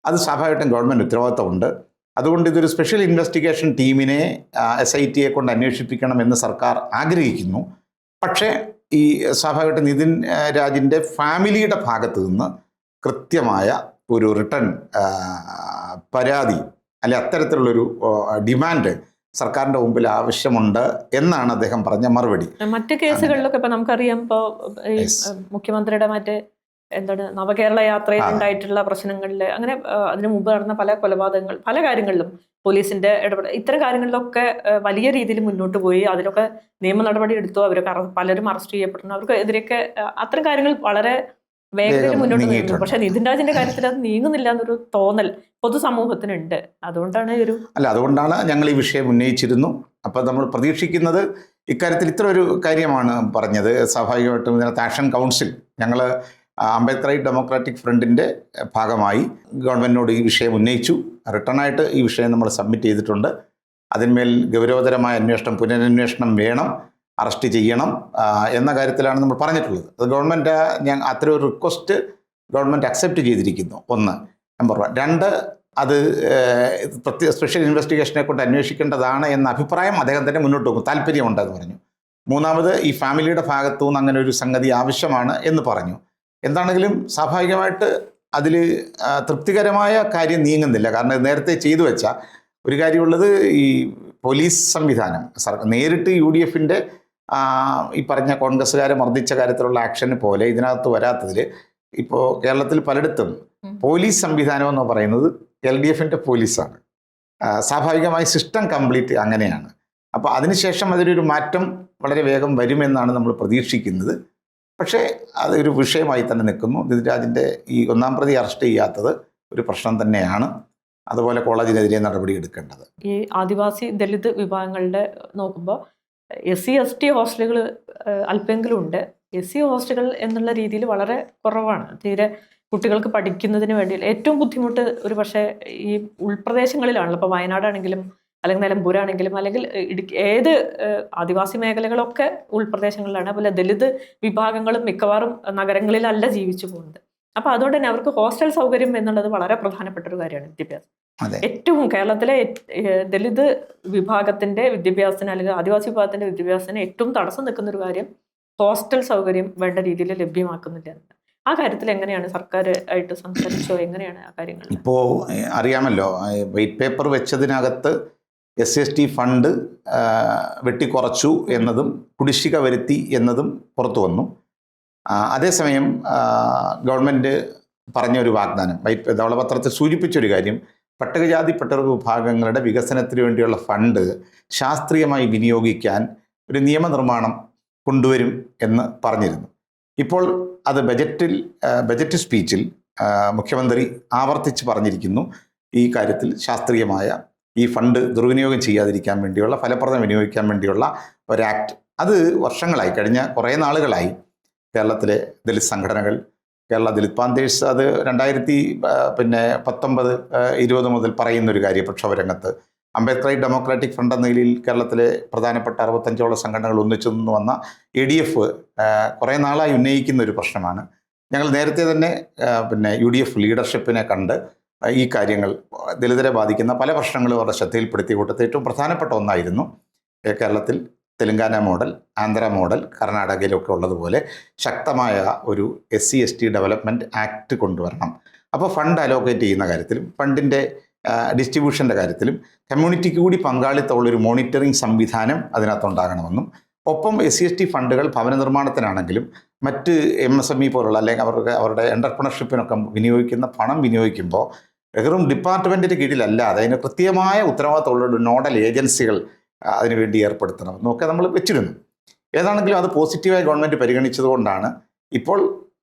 അത് സ്വാഭാവികമായിട്ടും ഗവൺമെൻറ് ഉത്തരവാദിത്തമുണ്ട്, അതുകൊണ്ട് ഇതൊരു സ്പെഷ്യൽ ഇൻവെസ്റ്റിഗേഷൻ ടീമിനെ SITയെ കൊണ്ട് അന്വേഷിപ്പിക്കണമെന്ന് സർക്കാർ ആഗ്രഹിക്കുന്നു. പക്ഷേ ഈ സ്വാഭാവികമായിട്ടും നിതിൻ രാജിൻ്റെ ഫാമിലിയുടെ ഭാഗത്തു നിന്ന് കൃത്യമായ ഒരു റിട്ടേൺ പരാതി അല്ലെ അത്തരത്തിലുള്ളൊരു ഡിമാൻഡ് സർക്കാരിൻ്റെ മുമ്പിൽ ആവശ്യമുണ്ട് എന്നാണ് അദ്ദേഹം പറഞ്ഞ മറുപടി. മറ്റ് കേസുകളിലൊക്കെ ഇപ്പം നമുക്കറിയാം, ഇപ്പോൾ ഈ മുഖ്യമന്ത്രിയുടെ മറ്റേ നവകേരള യാത്രയിൽ ഉണ്ടായിട്ടുള്ള പ്രശ്നങ്ങളിൽ, അങ്ങനെ അതിനു മുമ്പ് നടന്ന പല കൊലപാതകങ്ങൾ, പല കാര്യങ്ങളിലും പോലീസിന്റെ ഇടപെടൽ, ഇത്തരം കാര്യങ്ങളിലൊക്കെ വലിയ രീതിയിൽ മുന്നോട്ട് പോയി. അതിലൊക്കെ നിയമ നടപടി എടുത്തു. അവരൊക്കെ പലരും അറസ്റ്റ് ചെയ്യപ്പെടുന്നു. അവർക്ക് എതിരെയൊക്കെ അത്തരം കാര്യങ്ങൾ വളരെ വേഗത്തിൽ മുന്നോട്ട് നീങ്ങുന്നു. പക്ഷെ നിതിൻ രാജിന്റെ കാര്യത്തിൽ അത് നീങ്ങുന്നില്ല എന്നൊരു തോന്നൽ പൊതുസമൂഹത്തിനുണ്ട്. അതുകൊണ്ടാണ് അതുകൊണ്ടാണ് ഞങ്ങൾ ഈ വിഷയം ഉന്നയിച്ചിരുന്നു. അപ്പോൾ നമ്മൾ പ്രതീക്ഷിക്കുന്നത് ഇക്കാര്യത്തിൽ ഇത്ര ഒരു കാര്യമാണ് പറഞ്ഞത്. സ്വാഭാവികമായിട്ടും ഇതിനകത്ത് ആക്ഷൻ കൗൺസിൽ, ഞങ്ങൾ അംബേദ്കറൈറ്റ് ഡെമോക്രാറ്റിക് ഫ്രണ്ടിൻ്റെ ഭാഗമായി ഗവൺമെൻറ്റിനോട് ഈ വിഷയം ഉന്നയിച്ചു. റിട്ടേണായിട്ട് ഈ വിഷയം നമ്മൾ സബ്മിറ്റ് ചെയ്തിട്ടുണ്ട്. അതിന്മേൽ ഗൗരവതരമായ അന്വേഷണം, പുനരന്വേഷണം വേണം, അറസ്റ്റ് ചെയ്യണം എന്ന കാര്യത്തിലാണ് നമ്മൾ പറഞ്ഞിട്ടുള്ളത്. അത് ഗവൺമെൻറ് അത്തരം ഒരു റിക്വസ്റ്റ് ഗവൺമെൻറ് അക്സെപ്റ്റ് ചെയ്തിരിക്കുന്നു. 1 നമ്പർ 1. 2, അത് സ്പെഷ്യൽ ഇൻവെസ്റ്റിഗേഷനെ കൊണ്ട് അന്വേഷിക്കേണ്ടതാണ് എന്ന അഭിപ്രായം അദ്ദേഹം തന്നെ മുന്നോട്ട് പോകും, താല്പര്യമുണ്ടെന്ന് പറഞ്ഞു. 3, ഈ ഫാമിലിയുടെ ഭാഗത്തു നിന്ന് അങ്ങനെ ഒരു സംഗതി ആവശ്യമാണ് എന്ന് പറഞ്ഞു. എന്താണെങ്കിലും സ്വാഭാവികമായിട്ട് അതിൽ തൃപ്തികരമായ കാര്യം നീങ്ങുന്നില്ല. കാരണം നേരത്തെ ചെയ്തു വെച്ച ഒരു കാര്യമുള്ളത്, ഈ പോലീസ് സംവിധാനം നേരിട്ട് UDFൻ്റെ ഈ പറഞ്ഞ കോൺഗ്രസ്സുകാരെ മർദ്ദിച്ച കാര്യത്തിലുള്ള ആക്ഷന് പോലെ ഇതിനകത്ത് വരാത്തതിൽ ഇപ്പോൾ കേരളത്തിൽ പലയിടത്തും പോലീസ് സംവിധാനം എന്ന് പറയുന്നത് LDFൻ്റെ പോലീസാണ്. സ്വാഭാവികമായി സിസ്റ്റം കംപ്ലീറ്റ് അങ്ങനെയാണ്. അപ്പോൾ അതിനുശേഷം അതിലൊരു മാറ്റം വളരെ വേഗം വരുമെന്നാണ് നമ്മൾ പ്രതീക്ഷിക്കുന്നത്. പക്ഷേ അതൊരു വിഷയമായി തന്നെ നിൽക്കുന്നു. നിതിൻ രാജിൻ്റെ ഈ 1-ാം പ്രതി അറസ്റ്റ് ചെയ്യാത്തത് ഒരു പ്രശ്നം തന്നെയാണ്. അതുപോലെ കോളേജിനെതിരെ നടപടി എടുക്കേണ്ടത്. ഈ ആദിവാസി ദളിത് വിഭാഗങ്ങളുടെ നോക്കുമ്പോൾ SC ST ഹോസ്റ്റലുകൾ അല്പമെങ്കിലും ഉണ്ട്. SC ഹോസ്റ്റലുകൾ എന്നുള്ള രീതിയിൽ വളരെ കുറവാണ്. തീരെ കുട്ടികൾക്ക് പഠിക്കുന്നതിന് വേണ്ടി ഏറ്റവും ബുദ്ധിമുട്ട് ഒരു പക്ഷേ ഈ ഉൾപ്രദേശങ്ങളിലാണല്ലോ. ഇപ്പോൾ വയനാടാണെങ്കിലും അല്ലെങ്കിൽ നിലമ്പൂരാണെങ്കിലും അല്ലെങ്കിൽ ഏത് ആദിവാസി മേഖലകളൊക്കെ ഉൾപ്രദേശങ്ങളിലാണ്. അതുപോലെ ദളിത് വിഭാഗങ്ങളും മിക്കവാറും നഗരങ്ങളിലല്ല ജീവിച്ചു പോകുന്നത്. അപ്പോൾ അതുകൊണ്ട് തന്നെ അവർക്ക് ഹോസ്റ്റൽ സൗകര്യം എന്നുള്ളത് വളരെ പ്രധാനപ്പെട്ട ഒരു കാര്യമാണ്. വിദ്യാഭ്യാസം ഏറ്റവും കേരളത്തിലെ ദളിത് വിഭാഗത്തിന്റെ വിദ്യാഭ്യാസത്തിന് അല്ലെങ്കിൽ ആദിവാസി വിഭാഗത്തിന്റെ വിദ്യാഭ്യാസത്തിന് ഏറ്റവും തടസ്സം നിൽക്കുന്ന ഒരു കാര്യം ഹോസ്റ്റൽ സൗകര്യം വേണ്ട രീതിയിൽ ലഭ്യമാക്കുന്നില്ല. ആ കാര്യത്തിൽ എങ്ങനെയാണ് സർക്കാർ ആയിട്ട് സംസാരിച്ചോ? എങ്ങനെയാണ് ആ കാര്യങ്ങൾ? ഇപ്പോൾ അറിയാമല്ലോ, വൈറ്റ് പേപ്പർ വെച്ചതിനകത്ത് SC/ST ഫണ്ട് വെട്ടിക്കുറച്ചു എന്നതും കുടിശ്ശിക വരുത്തി എന്നതും പുറത്തു വന്നു. അതേസമയം ഗവൺമെൻറ് പറഞ്ഞൊരു വാഗ്ദാനം, ധവളപത്രത്തിൽ സൂചിപ്പിച്ചൊരു കാര്യം, പട്ടികജാതി പട്ടികവർഗ വിഭാഗങ്ങളുടെ വികസനത്തിന് വേണ്ടിയുള്ള ഫണ്ട് ശാസ്ത്രീയമായി വിനിയോഗിക്കാൻ ഒരു നിയമനിർമ്മാണം കൊണ്ടുവരും എന്ന് പറഞ്ഞിരുന്നു. ഇപ്പോൾ അത് ബജറ്റ് സ്പീച്ചിൽ മുഖ്യമന്ത്രി ആവർത്തിച്ച് പറഞ്ഞിരിക്കുന്നു, ഈ കാര്യത്തിൽ ശാസ്ത്രീയമായ ഈ ഫണ്ട് ദുർവിനിയോഗം ചെയ്യാതിരിക്കാൻ വേണ്ടിയുള്ള, ഫലപ്രദം വിനിയോഗിക്കാൻ വേണ്ടിയുള്ള ഒരു ആക്ട്. അത് വർഷങ്ങളായി, കഴിഞ്ഞ കുറേ നാളുകളായി കേരളത്തിലെ ദലിത് സംഘടനകൾ, കേരള ദലിത് പാന്തേഴ്സ് അത് 2019-20 മുതൽ പറയുന്നൊരു കാര്യം പ്രക്ഷോഭരംഗത്ത്. അംബേദ്കർ ഡെമോക്രാറ്റിക് ഫ്രണ്ട് എന്ന നിലയിൽ കേരളത്തിലെ പ്രധാനപ്പെട്ട 65ഓളം സംഘടനകൾ ഒന്നിച്ചു നിന്ന് വന്ന ADF കുറേ നാളായി ഉന്നയിക്കുന്ന ഒരു പ്രശ്നമാണ്. ഞങ്ങൾ നേരത്തെ തന്നെ UDF ലീഡർഷിപ്പിനെ കണ്ട് ഈ കാര്യങ്ങൾ, ദലിതരെ ബാധിക്കുന്ന പല പ്രശ്നങ്ങളും അവരുടെ ശ്രദ്ധയിൽപ്പെടുത്തി കൊടുത്ത് ഏറ്റവും പ്രധാനപ്പെട്ട ഒന്നായിരുന്നു കേരളത്തിൽ തെലങ്കാന മോഡൽ, ആന്ധ്ര മോഡൽ, കർണാടകയിലൊക്കെ ഉള്ളതുപോലെ ശക്തമായ ഒരു SC/ST ഡെവലപ്മെൻറ്റ് ആക്ട് കൊണ്ടുവരണം. അപ്പോൾ ഫണ്ട് അലോക്കേറ്റ് ചെയ്യുന്ന കാര്യത്തിലും ഫണ്ടിൻ്റെ ഡിസ്ട്രിബ്യൂഷൻ്റെ കാര്യത്തിലും കമ്മ്യൂണിറ്റിക്ക് കൂടി പങ്കാളിത്തമുള്ളൊരു മോണിറ്ററിംഗ് സംവിധാനം അതിനകത്തുണ്ടാകണമെന്നും, ഒപ്പം SC/ST ഫണ്ടുകൾ ഭവന നിർമ്മാണത്തിനാണെങ്കിലും മറ്റ് MSME പോലുള്ള അല്ലെങ്കിൽ അവരുടെ എൻ്റർപ്രണർഷിപ്പിനൊക്കെ വിനിയോഗിക്കുന്ന പണം വിനിയോഗിക്കുമ്പോൾ വെറും ഡിപ്പാർട്ട്മെൻറ്റിൻ്റെ കീഴിലല്ലാതെ അതിന് കൃത്യമായ ഉത്തരവാദിത്തമുള്ള നോഡൽ ഏജൻസികൾ അതിനുവേണ്ടി ഏർപ്പെടുത്തണമെന്നൊക്കെ നമ്മൾ വെച്ചിരുന്നു. ഏതാണെങ്കിലും അത് പോസിറ്റീവായി ഗവൺമെൻറ് പരിഗണിച്ചതുകൊണ്ടാണ് ഇപ്പോൾ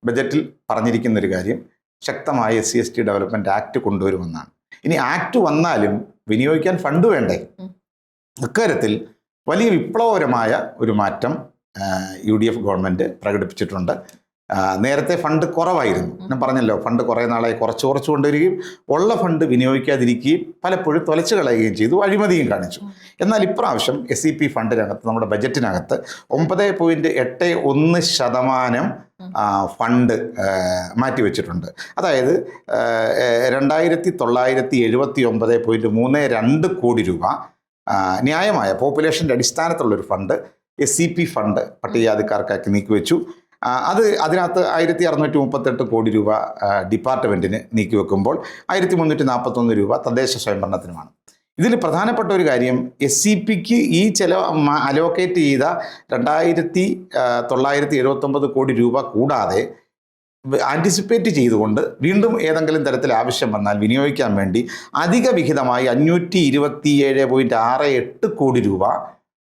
ബജറ്റിൽ പറഞ്ഞിരിക്കുന്നൊരു കാര്യം ശക്തമായ SC/ST ഡെവലപ്മെൻറ്റ് ആക്ട് കൊണ്ടുവരുമെന്നാണ്. ഇനി ആക്ട് വന്നാലും വിനിയോഗിക്കാൻ ഫണ്ട് വേണ്ടേ? ഇക്കാര്യത്തിൽ വലിയ വിപ്ലവകരമായ ഒരു മാറ്റം UDF ഗവൺമെൻറ് പ്രകടിപ്പിച്ചിട്ടുണ്ട്. നേരത്തെ ഫണ്ട് കുറവായിരുന്നു, ഞാൻ പറഞ്ഞല്ലോ, ഫണ്ട് കുറേ നാളായി കുറച്ച് കൊണ്ടുവരികയും ഉള്ള ഫണ്ട് വിനിയോഗിക്കാതിരിക്കുകയും പലപ്പോഴും തുലച്ചു കളയുകയും ചെയ്തു, അഴിമതിയും കാണിച്ചു. എന്നാൽ ഇപ്രാവശ്യം SEP ഫണ്ടിനകത്ത്, നമ്മുടെ ബജറ്റിനകത്ത് 9.81% ഫണ്ട് മാറ്റിവെച്ചിട്ടുണ്ട്. അതായത് 2979.32 കോടി രൂപ ന്യായമായ പോപ്പുലേഷൻ്റെ അടിസ്ഥാനത്തിലുള്ളൊരു ഫണ്ട്, SEP ഫണ്ട് പട്ടികജാതിക്കാർക്കാക്കി നീക്കിവെച്ചു. അതിനകത്ത് 1638 കോടി രൂപ ഡിപ്പാർട്ട്മെൻറ്റിന് നീക്കിവെക്കുമ്പോൾ 1341 രൂപ തദ്ദേശ സ്വയംഭരണത്തിനുമാണ്. ഇതിൽ പ്രധാനപ്പെട്ട ഒരു കാര്യം, SEPക്ക് ഈ അലോക്കേറ്റ് ചെയ്ത 2979 കോടി രൂപ കൂടാതെ ആൻറ്റിസിപ്പേറ്റ് ചെയ്തുകൊണ്ട് വീണ്ടും ഏതെങ്കിലും തരത്തിൽ ആവശ്യം വന്നാൽ വിനിയോഗിക്കാൻ വേണ്ടി അധിക വിഹിതമായി 527.68 കോടി രൂപ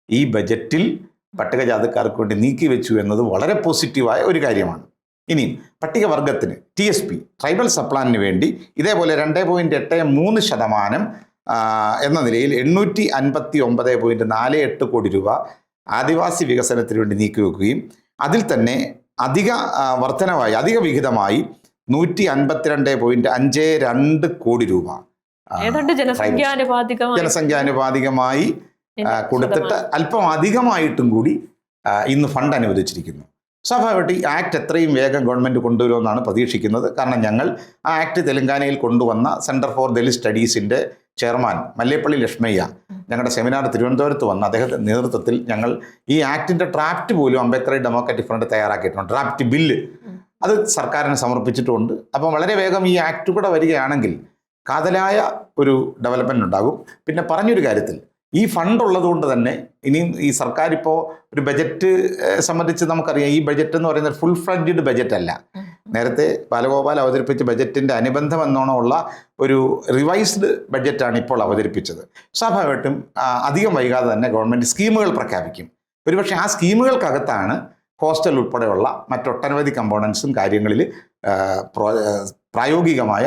ഈ ബജറ്റിൽ പട്ടികജാതിക്കാർക്ക് വേണ്ടി നീക്കിവെച്ചു എന്നത് വളരെ പോസിറ്റീവായ ഒരു കാര്യമാണ്. ഇനി പട്ടികവർഗത്തിന് TSP ട്രൈബൽ സപ്ലാനിന് വേണ്ടി ഇതേപോലെ 2.83% എന്ന നിലയിൽ 859.48 കോടി രൂപ ആദിവാസി വികസനത്തിന് വേണ്ടി നീക്കിവെക്കുകയും അതിൽ തന്നെ അധിക വർധനമായി, അധിക വിഹിതമായി 152.52 കോടി രൂപ ജനസംഖ്യാനുപാതികമായി കൊടുത്തിട്ട് അല്പം അധികമായിട്ടും കൂടി ഇന്ന് ഫണ്ട് അനുവദിച്ചിരിക്കുന്നു. സ്വാഭാവികമായിട്ട് ഈ ആക്ട് എത്രയും വേഗം ഗവൺമെൻറ് കൊണ്ടുവരുമെന്നാണ് പ്രതീക്ഷിക്കുന്നത്. കാരണം ഞങ്ങൾ ആ ആക്ട് തെലങ്കാനയിൽ കൊണ്ടുവന്ന സെൻറ്റർ ഫോർ ദലിത് സ്റ്റഡീസിൻ്റെ ചെയർമാൻ മല്ലേപ്പള്ളി ലക്ഷ്മയ്യ ഞങ്ങളുടെ സെമിനാർ തിരുവനന്തപുരത്ത് വന്ന അദ്ദേഹത്തിൻ്റെ നേതൃത്വത്തിൽ ഞങ്ങൾ ഈ ആക്ടിൻ്റെ ഡ്രാഫ്റ്റ് പോലും അംബേദ്കർ ഡെമോക്രാറ്റിക് ഫ്രണ്ട് തയ്യാറാക്കിയിട്ടുണ്ട്. ഡ്രാഫ്റ്റ് ബില്ല് അത് സർക്കാരിന് സമർപ്പിച്ചിട്ടുണ്ട്. അപ്പം വളരെ വേഗം ഈ ആക്ട് കൂടെ വരികയാണെങ്കിൽ കാതലായ ഒരു ഡെവലപ്മെൻറ്റ് ഉണ്ടാകും. പിന്നെ പറഞ്ഞൊരു കാര്യത്തിൽ, ഈ ഫണ്ട് ഉള്ളതുകൊണ്ട് തന്നെ ഇനിയും ഈ സർക്കാർ ഇപ്പോൾ ഒരു ബജറ്റ് സംബന്ധിച്ച് നമുക്കറിയാം, ഈ ബജറ്റ് എന്ന് പറയുന്നത് ഫുൾ ഫ്ലഡ്ജഡ് ബജറ്റ് അല്ല. നേരത്തെ ബാലഗോപാൽ അവതരിപ്പിച്ച ബജറ്റിൻ്റെ അനുബന്ധം എന്നോണമുള്ള ഒരു റിവൈസ്ഡ് ബഡ്ജറ്റാണ് ഇപ്പോൾ അവതരിപ്പിച്ചത്. സ്വാഭാവികമായിട്ടും അധികം വൈകാതെ തന്നെ ഗവൺമെൻറ് സ്കീമുകൾ പ്രഖ്യാപിക്കും. ഒരുപക്ഷെ ആ സ്കീമുകൾക്കകത്താണ് ഹോസ്റ്റൽ ഉൾപ്പെടെയുള്ള മറ്റൊട്ടനവധി കമ്പോണൻസും കാര്യങ്ങളിൽ പ്രായോഗികമായ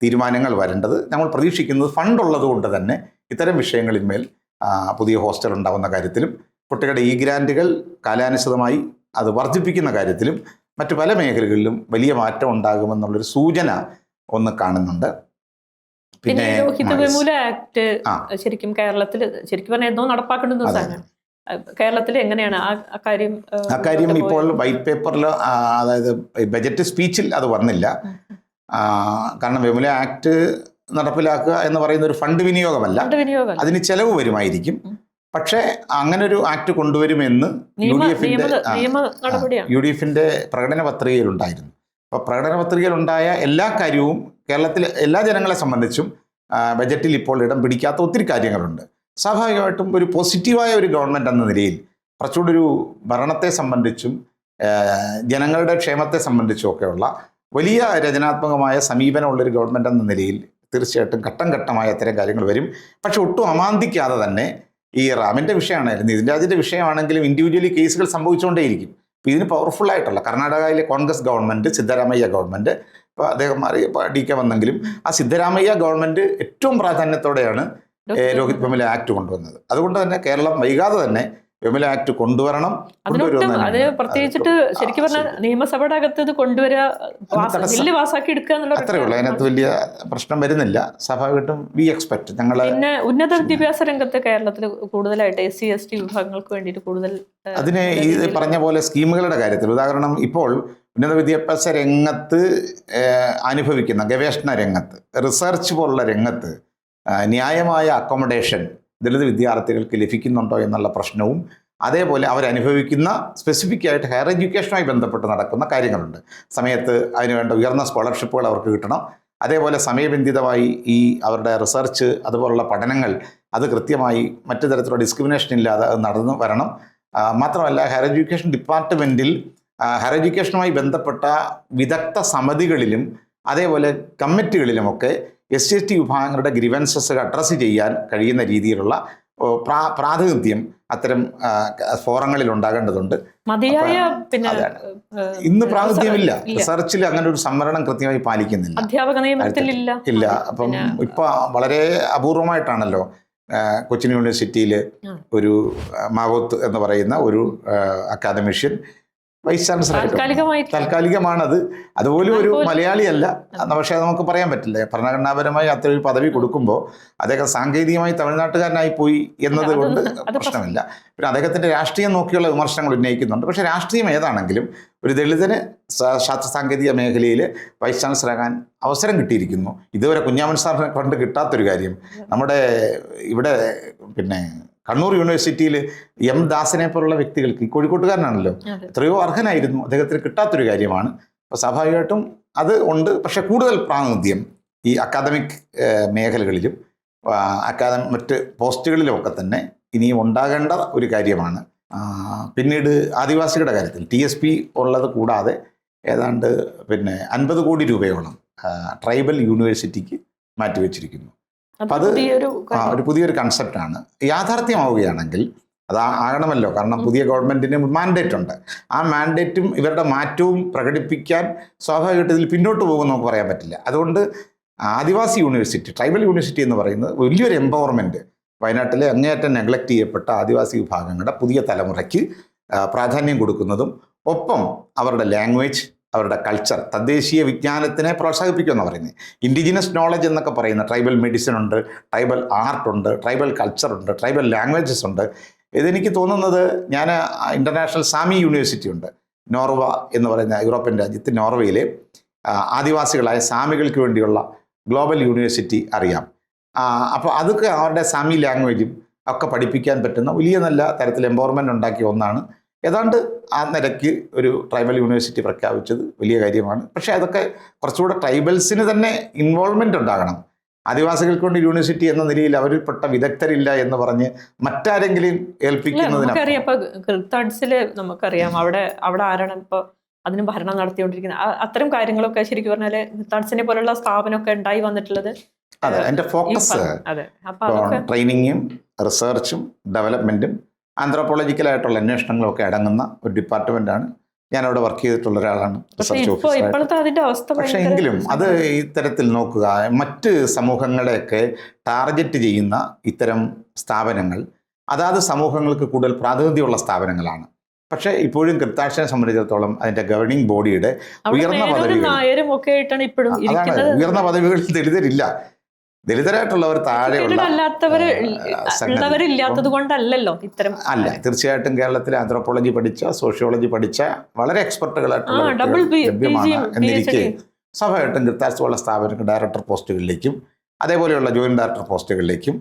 തീരുമാനങ്ങൾ വരേണ്ടത്. നമ്മൾ പ്രതീക്ഷിക്കുന്നത് ഫണ്ട് ഉള്ളതുകൊണ്ട് തന്നെ ഇത്തരം വിഷയങ്ങളിന്മേൽ പുതിയ ഹോസ്റ്റൽ ഉണ്ടാകുന്ന കാര്യത്തിലും കുട്ടികളുടെ ഗ്രാൻറ്റുകൾ കാലാനുസൃതമായി അത് വർദ്ധിപ്പിക്കുന്ന കാര്യത്തിലും മറ്റു പല മേഖലകളിലും വലിയ മാറ്റം ഉണ്ടാകുമെന്നുള്ളൊരു സൂചന ഒന്ന് കാണുന്നുണ്ട്. പിന്നെ ലോഹിത വിമൂല ആക്ട് ശരിക്കും കേരളത്തിൽ ശരിക്കും പറഞ്ഞാൽ എന്തോ നടപ്പാക്കേണ്ടുന്ന സാധനമാണ്. കേരളത്തിൽ എങ്ങനെയാണ് അക്കാര്യം ഇപ്പോൾ വൈറ്റ് പേപ്പറിൽ, അതായത് ബജറ്റ് സ്പീച്ചിൽ അത് വന്നില്ല. കാരണം വിമൂല ആക്ട് നടപ്പിലാക്കുക എന്ന് പറയുന്ന ഒരു ഫണ്ട് വിനിയോഗമല്ല, അതിന് ചെലവ് വരുമായിരിക്കും. പക്ഷേ അങ്ങനെ ഒരു ആക്ട് കൊണ്ടുവരുമെന്ന് UDFിൻ്റെ പ്രകടന പത്രികയിലുണ്ടായിരുന്നു. അപ്പോൾ പ്രകടന പത്രികയിലുണ്ടായ എല്ലാ കാര്യവും കേരളത്തിലെ എല്ലാ ജനങ്ങളെ സംബന്ധിച്ചും ബജറ്റിൽ ഇപ്പോൾ ഇടം പിടിക്കാത്ത ഒത്തിരി കാര്യങ്ങളുണ്ട്. സ്വാഭാവികമായിട്ടും ഒരു പോസിറ്റീവായ ഒരു ഗവൺമെൻറ് എന്ന നിലയിൽ കുറച്ചുകൂടി ഒരു ഭരണത്തെ സംബന്ധിച്ചും ജനങ്ങളുടെ ക്ഷേമത്തെ സംബന്ധിച്ചുമൊക്കെയുള്ള വലിയ രചനാത്മകമായ സമീപനമുള്ളൊരു ഗവൺമെൻറ് എന്ന നിലയിൽ തീർച്ചയായിട്ടും ഘട്ടം ഘട്ടമായ അത്തരം കാര്യങ്ങൾ വരും. പക്ഷെ ഒട്ടും അമാന്തിക്കാതെ തന്നെ ഈ റാമിൻ്റെ വിഷയമാണെങ്കിലും നിതിൻ രാജിൻ്റെ വിഷയമാണെങ്കിലും ഇൻഡിവിജ്വലി കേസുകൾ സംഭവിച്ചുകൊണ്ടേയിരിക്കും. ഇപ്പോൾ ഇതിന് പവർഫുള്ളായിട്ടുള്ള കർണാടകയിലെ കോൺഗ്രസ് ഗവൺമെൻറ്, സിദ്ധരാമയ്യ ഗവൺമെൻറ്, ഇപ്പോൾ അദ്ദേഹം മാറി ഡി കെ വന്നെങ്കിലും ആ സിദ്ധരാമയ്യ ഗവൺമെൻറ് ഏറ്റവും പ്രാധാന്യത്തോടെയാണ് രോഹിത് വെമുല ആക്ട് കൊണ്ടുവന്നത്. അതുകൊണ്ട് തന്നെ കേരളം വൈകാതെ തന്നെ വെമുല ആക്ട് കൊണ്ടുവരണം. അത് പ്രത്യേകിച്ചിട്ട് ശരിക്കും പറഞ്ഞാൽ നിയമസഭയുടെ അകത്ത് ഇത് കൊണ്ടുവരിക, ബില്ല് പാസ്സാക്കി എടുക്കുക എന്നുള്ള അത്രേ ഉള്ളൂ. അതിനകത്ത് വലിയ പ്രശ്നം വരുന്നില്ല. സ്വാഭാവികമായിട്ടും വി എക്സ്പെക്ട് ഞങ്ങൾ പിന്നെ ഉന്നത വിദ്യാഭ്യാസ രംഗത്ത് കേരളത്തിൽ കൂടുതലായിട്ട് SC ST വിഭാഗങ്ങൾക്ക് വേണ്ടിയിട്ട് കൂടുതൽ അതിന് ഈ പറഞ്ഞ പോലെ സ്കീമുകളുടെ കാര്യത്തിൽ ഉദാഹരണം ഇപ്പോൾ ഉന്നത വിദ്യാഭ്യാസ രംഗത്ത് അനുഭവിക്കുന്ന ഗവേഷണ രംഗത്ത്, റിസർച്ച് പോലുള്ള രംഗത്ത് ന്യായമായ അക്കോമഡേഷൻ ദളിത് വിദ്യാർത്ഥികൾക്ക് ലഭിക്കുന്നുണ്ടോ എന്നുള്ള പ്രശ്നവും, അതേപോലെ അവരനുഭവിക്കുന്ന സ്പെസിഫിക് ആയിട്ട് ഹയർ എഡ്യൂക്കേഷനുമായി ബന്ധപ്പെട്ട് നടക്കുന്ന കാര്യങ്ങളുണ്ട്. സമയത്ത് അതിനുവേണ്ട ഉയർന്ന സ്കോളർഷിപ്പുകൾ അവർക്ക് കിട്ടണം. അതേപോലെ സമയബന്ധിതമായി ഈ അവരുടെ റിസർച്ച് അതുപോലുള്ള പഠനങ്ങൾ അത് കൃത്യമായി മറ്റു തരത്തിലുള്ള ഡിസ്ക്രിമിനേഷൻ ഇല്ലാതെ അത് നടന്നു വരണം. മാത്രമല്ല ഹയർ എഡ്യൂക്കേഷൻ ഡിപ്പാർട്ട്മെൻറ്റിൽ ഹയർ എഡ്യൂക്കേഷനുമായി ബന്ധപ്പെട്ട വിദഗ്ധ സമിതികളിലും അതേപോലെ കമ്മിറ്റികളിലുമൊക്കെ SC ST വിഭാഗങ്ങളുടെ ഗ്രീവൻസസ് അഡ്രസ്സ് ചെയ്യാൻ കഴിയുന്ന രീതിയിലുള്ള പ്രാതിനിധ്യം അത്തരം ഫോറങ്ങളിൽ ഉണ്ടാകേണ്ടതുണ്ട്. മതിയായ പിന്നെ ഇന്ന് പ്രാതിനിധ്യമില്ല. റിസർച്ചിൽ അങ്ങനെ ഒരു സംവരണം കൃത്യമായി പാലിക്കുന്നില്ല, അധ്യാപക നിയമത്തിൽ ഇല്ല. അപ്പം ഇപ്പൊ വളരെ അപൂർവമായിട്ടാണല്ലോ കൊച്ചിൻ യൂണിവേഴ്സിറ്റിയിൽ ഒരു മാവോത്ത് എന്ന് പറയുന്ന ഒരു അക്കാദമിഷ്യൻ വൈസ് ചാൻസലർ താൽക്കാലികമാണത്. അതുപോലും ഒരു മലയാളിയല്ല. പക്ഷേ നമുക്ക് പറയാൻ പറ്റില്ല. ഭരണഘടനാപരമായി അത്ര ഒരു പദവി കൊടുക്കുമ്പോൾ അദ്ദേഹം സാങ്കേതികമായി തമിഴ്നാട്ടുകാരനായി പോയി എന്നത് കൊണ്ട് പ്രശ്നമില്ല. പിന്നെ അദ്ദേഹത്തിൻ്റെ രാഷ്ട്രീയം നോക്കിയുള്ള വിമർശനങ്ങൾ ഉന്നയിക്കുന്നുണ്ട്. പക്ഷേ രാഷ്ട്രീയം ഏതാണെങ്കിലും ഒരു ദളിതന് ശാസ്ത്ര സാങ്കേതിക മേഖലയിൽ വൈസ് ചാൻസലറാകാൻ അവസരം കിട്ടിയിരിക്കുന്നു. ഇതുവരെ കുഞ്ഞാമൻ സാറിനെ കൊണ്ട് കിട്ടാത്തൊരു കാര്യം. നമ്മുടെ ഇവിടെ പിന്നെ കണ്ണൂർ യൂണിവേഴ്സിറ്റിയിൽ M ദാസിനെ പോലുള്ള വ്യക്തികൾക്ക്, ഈ കോഴിക്കോട്ടുകാരനാണല്ലോ, എത്രയോ അർഹനായിരുന്നു, അദ്ദേഹത്തിന് കിട്ടാത്തൊരു കാര്യമാണ്. അപ്പോൾ സ്വാഭാവികമായിട്ടും അത് ഉണ്ട്. പക്ഷേ കൂടുതൽ പ്രാതിനിധ്യം ഈ അക്കാദമിക് മേഖലകളിലും മറ്റ് പോസ്റ്റുകളിലുമൊക്കെ തന്നെ ഇനിയും ഉണ്ടാകേണ്ട ഒരു കാര്യമാണ്. പിന്നീട് ആദിവാസികളുടെ കാര്യത്തിൽ TSP ഉള്ളത് കൂടാതെ ഏതാണ്ട് പിന്നെ 50 കോടി രൂപയോളം ട്രൈബൽ യൂണിവേഴ്സിറ്റിക്ക് മാറ്റിവെച്ചിരിക്കുന്നു. അപ്പം അത് ഒരു പുതിയൊരു കൺസെപ്റ്റാണ്. യാഥാർത്ഥ്യമാവുകയാണെങ്കിൽ അത് ആകണമല്ലോ. കാരണം പുതിയ ഗവൺമെൻറ്റിന് മാൻഡേറ്റ് ഉണ്ട്. ആ മാൻഡേറ്റും ഇവരുടെ മാറ്റവും പ്രകടിപ്പിക്കാൻ സ്വാഭാവികമായിട്ട് ഇതിൽ പിന്നോട്ട് പോകുമെന്ന് നമുക്ക് പറയാൻ പറ്റില്ല. അതുകൊണ്ട് ആദിവാസി യൂണിവേഴ്സിറ്റി, ട്രൈബൽ യൂണിവേഴ്സിറ്റി എന്ന് പറയുന്നത് വലിയൊരു എംപവർമെൻറ്റ്, വയനാട്ടിലെ അങ്ങേയറ്റം നെഗ്ലക്റ്റ് ചെയ്യപ്പെട്ട ആദിവാസി വിഭാഗങ്ങളുടെ പുതിയ തലമുറയ്ക്ക് പ്രാധാന്യം കൊടുക്കുന്നതും ഒപ്പം അവരുടെ ലാംഗ്വേജ്, അവരുടെ കൾച്ചർ, തദ്ദേശീയ വിജ്ഞാനത്തിനെ പ്രോത്സാഹിപ്പിക്കുമെന്ന് പറയുന്നത്. ഇൻഡിജിനസ് നോളജ് എന്നൊക്കെ പറയുന്ന ട്രൈബൽ മെഡിസിൻ ഉണ്ട്, ട്രൈബൽ ആർട്ടുണ്ട്, ട്രൈബൽ കൾച്ചറുണ്ട്, ട്രൈബൽ ലാംഗ്വേജസ് ഉണ്ട്. ഇതെനിക്ക് തോന്നുന്നത്, ഞാൻ ഇൻ്റർനാഷണൽ സാമി യൂണിവേഴ്സിറ്റി ഉണ്ട് നോർവ എന്ന് പറയുന്ന യൂറോപ്യൻ രാജ്യത്ത്, നോർവയിലെ ആദിവാസികളായ സാമികൾക്ക് വേണ്ടിയുള്ള ഗ്ലോബൽ യൂണിവേഴ്സിറ്റി അറിയാം. അപ്പോൾ അതൊക്കെ അവരുടെ സാമി ലാംഗ്വേജും ഒക്കെ പഠിപ്പിക്കാൻ പറ്റുന്ന വലിയ നല്ല തരത്തിൽ എംപവർമെൻ്റ് ഉണ്ടാക്കിയ ഒന്നാണ്. ഏതാണ്ട് ആ നിരക്ക് ഒരു ട്രൈബൽ യൂണിവേഴ്സിറ്റി പ്രഖ്യാപിച്ചത് വലിയ കാര്യമാണ്. പക്ഷേ അതൊക്കെ കുറച്ചുകൂടെ ട്രൈബൽസിന് തന്നെ ഇൻവോൾവ്മെൻ്റ് ഉണ്ടാകണം. ആദിവാസികൾക്ക് കൊണ്ട് യൂണിവേഴ്സിറ്റി എന്ന നിലയിൽ അവരിൽപ്പെട്ട വിദഗ്ധരില്ല എന്ന് പറഞ്ഞ് മറ്റാരെങ്കിലും ഏൽപ്പിക്കുന്നതിന് നമുക്കറിയാം അവിടെ ആരാണ് ഇപ്പോൾ അതിന് ഭരണം നടത്തിക്കൊണ്ടിരിക്കുന്നത്. അത്തരം കാര്യങ്ങളൊക്കെ ശരിക്കും പറഞ്ഞാൽ ഗിത്താഡ്സിനെ പോലുള്ള സ്ഥാപനമൊക്കെ ഉണ്ടായി വന്നിട്ടുള്ളത്. അതെ, എൻ്റെ ഫോക്കസ് ട്രെയിനിങ്ങും റിസർച്ചും ഡെവലപ്മെൻറ്റും ആന്ത്രോപോളജിക്കലായിട്ടുള്ള അന്വേഷണങ്ങളൊക്കെ അടങ്ങുന്ന ഒരു ഡിപ്പാർട്ട്മെൻറ്റാണ്. ഞാനവിടെ വർക്ക് ചെയ്തിട്ടുള്ള ഒരാളാണ്, റിസർച്ച് ഓഫീസർ. പക്ഷേ എങ്കിലും അത് ഇത്തരത്തിൽ നോക്കുക, മറ്റ് സമൂഹങ്ങളെയൊക്കെ ടാർഗറ്റ് ചെയ്യുന്ന ഇത്തരം സ്ഥാപനങ്ങൾ അതാത് സമൂഹങ്ങൾക്ക് കൂടുതൽ പ്രാതിനിധ്യമുള്ള സ്ഥാപനങ്ങളാണ്. പക്ഷേ ഇപ്പോഴും ഗിത്താഡ്സിനെ സംബന്ധിച്ചിടത്തോളം അതിൻ്റെ ഗവർണിംഗ് ബോഡിയുടെ ഉയർന്ന പദവികളിൽ ദളിതരില്ല. ദലിതരായിട്ടുള്ളവർ താഴെയുള്ള അല്ല. തീർച്ചയായിട്ടും കേരളത്തിലെ ആന്ത്രോപോളജി പഠിച്ച, സോഷ്യോളജി പഠിച്ച വളരെ എക്സ്പെർട്ടുകളായിട്ടുള്ള ലഭ്യമാണ് എന്നിരിക്കെ സ്വാഭാവികമായിട്ടും ഗിത്താഡ്സ് പോലുള്ള സ്ഥാപനങ്ങൾ ഡയറക്ടർ പോസ്റ്റുകളിലേക്കും അതേപോലെയുള്ള ജോയിന്റ് ഡയറക്ടർ പോസ്റ്റുകളിലേക്കും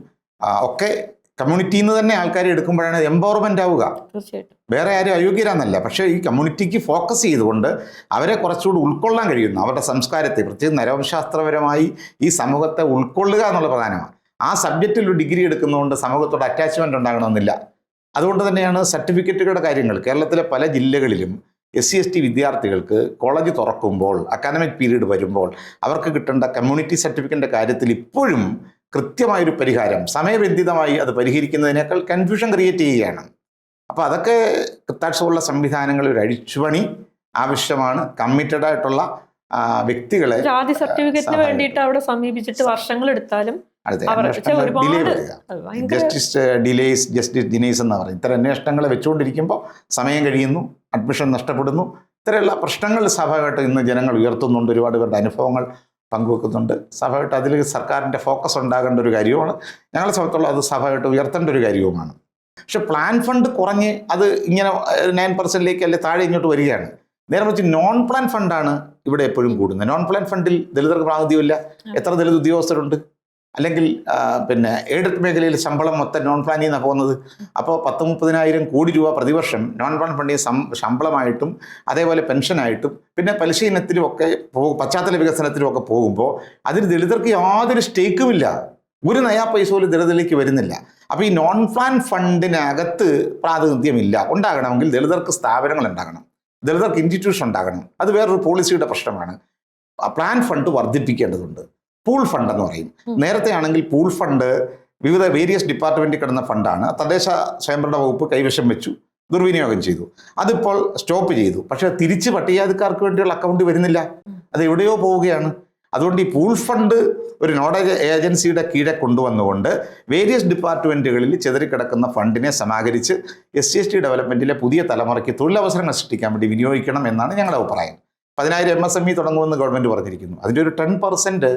ഒക്കെ കമ്മ്യൂണിറ്റിയിൽ നിന്ന് തന്നെ ആൾക്കാരെ എടുക്കുമ്പോഴാണ് എംപവർമെൻ്റ് ആവുക. വേറെ ആരും അയോഗ്യരാന്നല്ല, പക്ഷേ ഈ കമ്മ്യൂണിറ്റിക്ക് ഫോക്കസ് ചെയ്തുകൊണ്ട് അവരെ കുറച്ചുകൂടി ഉൾക്കൊള്ളാൻ കഴിയുന്നു. അവരുടെ സംസ്കാരത്തെ, പ്രത്യേകിച്ച് നരവംശാസ്ത്രപരമായി ഈ സമൂഹത്തെ ഉൾക്കൊള്ളുക എന്നുള്ള പ്രധാനമാണ്. ആ സബ്ജക്റ്റിൽ ഒരു ഡിഗ്രി എടുക്കുന്നതുകൊണ്ട് സമൂഹത്തോട് അറ്റാച്ച്മെൻ്റ് ഉണ്ടാകണമെന്നില്ല. അതുകൊണ്ട് തന്നെയാണ് സർട്ടിഫിക്കറ്റുകളുടെ കാര്യങ്ങൾ കേരളത്തിലെ പല ജില്ലകളിലും SC/ST വിദ്യാർത്ഥികൾക്ക് കോളേജ് തുറക്കുമ്പോൾ അക്കാദമിക് പീരീഡ് വരുമ്പോൾ അവർക്ക് കിട്ടേണ്ട കമ്മ്യൂണിറ്റി സർട്ടിഫിക്കറ്റിൻ്റെ കാര്യത്തിൽ ഇപ്പോഴും കൃത്യമായൊരു പരിഹാരം സമയബന്ധിതമായി അത് പരിഹരിക്കുന്നതിനേക്കാൾ കൺഫ്യൂഷൻ ക്രിയേറ്റ് ചെയ്യുകയാണ്. അപ്പോൾ അതൊക്കെ കൃത്താക്ഷമുള്ള സംവിധാനങ്ങൾ ഒരു അഴിച്ചുപണി ആവശ്യമാണ്. കമ്മിറ്റഡ് ആയിട്ടുള്ള വ്യക്തികളെ ജാതി സർട്ടിഫിക്കറ്റിന് വേണ്ടിയിട്ട് അവിടെ സമീപിച്ചിട്ട് വർഷങ്ങൾ എടുത്താലും ഡിലേ വരിക. ജസ്റ്റിസ് ഡിലേസ് എന്ന് പറയും. ഇത്തരം അന്വേഷണങ്ങൾ വെച്ചുകൊണ്ടിരിക്കുമ്പോൾ സമയം കഴിയുന്നു, അഡ്മിഷൻ നഷ്ടപ്പെടുന്നു. ഇത്തരമുള്ള പ്രശ്നങ്ങൾ സ്വാഭാവികമായിട്ട് ഇന്ന് ജനങ്ങൾ ഉയർത്തുന്നുണ്ട്. ഒരുപാട് പേരുടെ അനുഭവങ്ങൾ പങ്കുവെക്കുന്നുണ്ട്. സ്വാഭാവികമായിട്ട് അതിൽ സർക്കാരിൻ്റെ ഫോക്കസ് ഉണ്ടാകേണ്ട ഒരു കാര്യമാണ്. ഞങ്ങളെ സംബന്ധിച്ചുള്ള അത് സ്വാഭാവികമായിട്ട് ഉയർത്തേണ്ട ഒരു കാര്യവുമാണ്. പക്ഷെ പ്ലാൻ ഫണ്ട് കുറഞ്ഞ് അത് ഇങ്ങനെ 9% അല്ലെ താഴെ ഇങ്ങോട്ട് വരികയാണ്. നേരെ മറിച്ച് നോൺ പ്ലാൻ ഫണ്ടാണ് ഇവിടെ എപ്പോഴും കൂടുന്നത്. നോൺ പ്ലാൻ ഫണ്ടിൽ ദളിതർക്ക് പ്രാതിനിധ്യമില്ല. എത്ര ദളിത് ഉദ്യോഗസ്ഥരുണ്ട്? അല്ലെങ്കിൽ എയ്ഡഡ് മേഖലയിൽ ശമ്പളം മൊത്തം നോൺ പ്ലാനിൽ നിന്നാണ് പോകുന്നത്. അപ്പോൾ 10-30,000 കോടി രൂപ പ്രതിവർഷം നോൺ പ്ലാൻ ഫണ്ടിൽ ശമ്പളമായിട്ടും അതേപോലെ പെൻഷനായിട്ടും പിന്നെ പലിശ ഇനത്തിലും ഒക്കെ പശ്ചാത്തല വികസനത്തിലും ഒക്കെ പോകുമ്പോൾ അതിൽ ദളിതർക്ക് യാതൊരു സ്റ്റേക്കുമില്ല. ഒരു നയാ പൈസ പോലും ദളിതരിലേക്ക് വരുന്നില്ല. അപ്പോൾ ഈ നോൺ പ്ലാൻ ഫണ്ടിനകത്ത് പ്രാതിനിധ്യമില്ല. ഉണ്ടാകണമെങ്കിൽ ദളിതർക്ക് സ്ഥാപനങ്ങൾ ഉണ്ടാകണം, ദളിതർക്ക് ഇൻസ്റ്റിറ്റ്യൂഷൻ ഉണ്ടാകണം. അത് വേറൊരു പോളിസിയുടെ പ്രശ്നമാണ്. പ്ലാൻ ഫണ്ട് വർദ്ധിപ്പിക്കേണ്ടതുണ്ട്. പൂൾ ഫണ്ട് എന്ന് പറയും. നേരത്തെ ആണെങ്കിൽ പൂൾ ഫണ്ട് വിവിധ വേരിയസ് ഡിപ്പാർട്ട്മെൻറ്റിൽ കിടന്ന ഫണ്ടാണ്. തദ്ദേശ സ്വയംഭരണ വകുപ്പ് കൈവശം വെച്ചു, ദുർവിനിയോഗം ചെയ്തു. അതിപ്പോൾ സ്റ്റോപ്പ് ചെയ്തു. പക്ഷേ തിരിച്ച് പട്ടികജാതിക്കാർക്ക് വേണ്ടിയുള്ള അക്കൗണ്ട് വരുന്നില്ല, അത് എവിടെയോ പോവുകയാണ്. അതുകൊണ്ട് ഈ പൂൾ ഫണ്ട് ഒരു നോഡൽ ഏജൻസിയുടെ കീഴെ കൊണ്ടുവന്നുകൊണ്ട് വേരിയസ് ഡിപ്പാർട്ട്മെൻറ്റുകളിൽ ചിതറിക്കിടക്കുന്ന ഫണ്ടിനെ സമാഹരിച്ച് SC/ST ഡെവലപ്മെൻറ്റിലെ പുതിയ തലമുറയ്ക്ക് തൊഴിലവസരങ്ങൾ സൃഷ്ടിക്കാൻ വേണ്ടി വിനിയോഗിക്കണം എന്നാണ് ഞങ്ങളുടെ അഭിപ്രായം. 10,000 MSME തുടങ്ങുമെന്ന് ഗവൺമെൻറ് പറഞ്ഞിരിക്കുന്നു. അതിൻ്റെ ഒരു 10%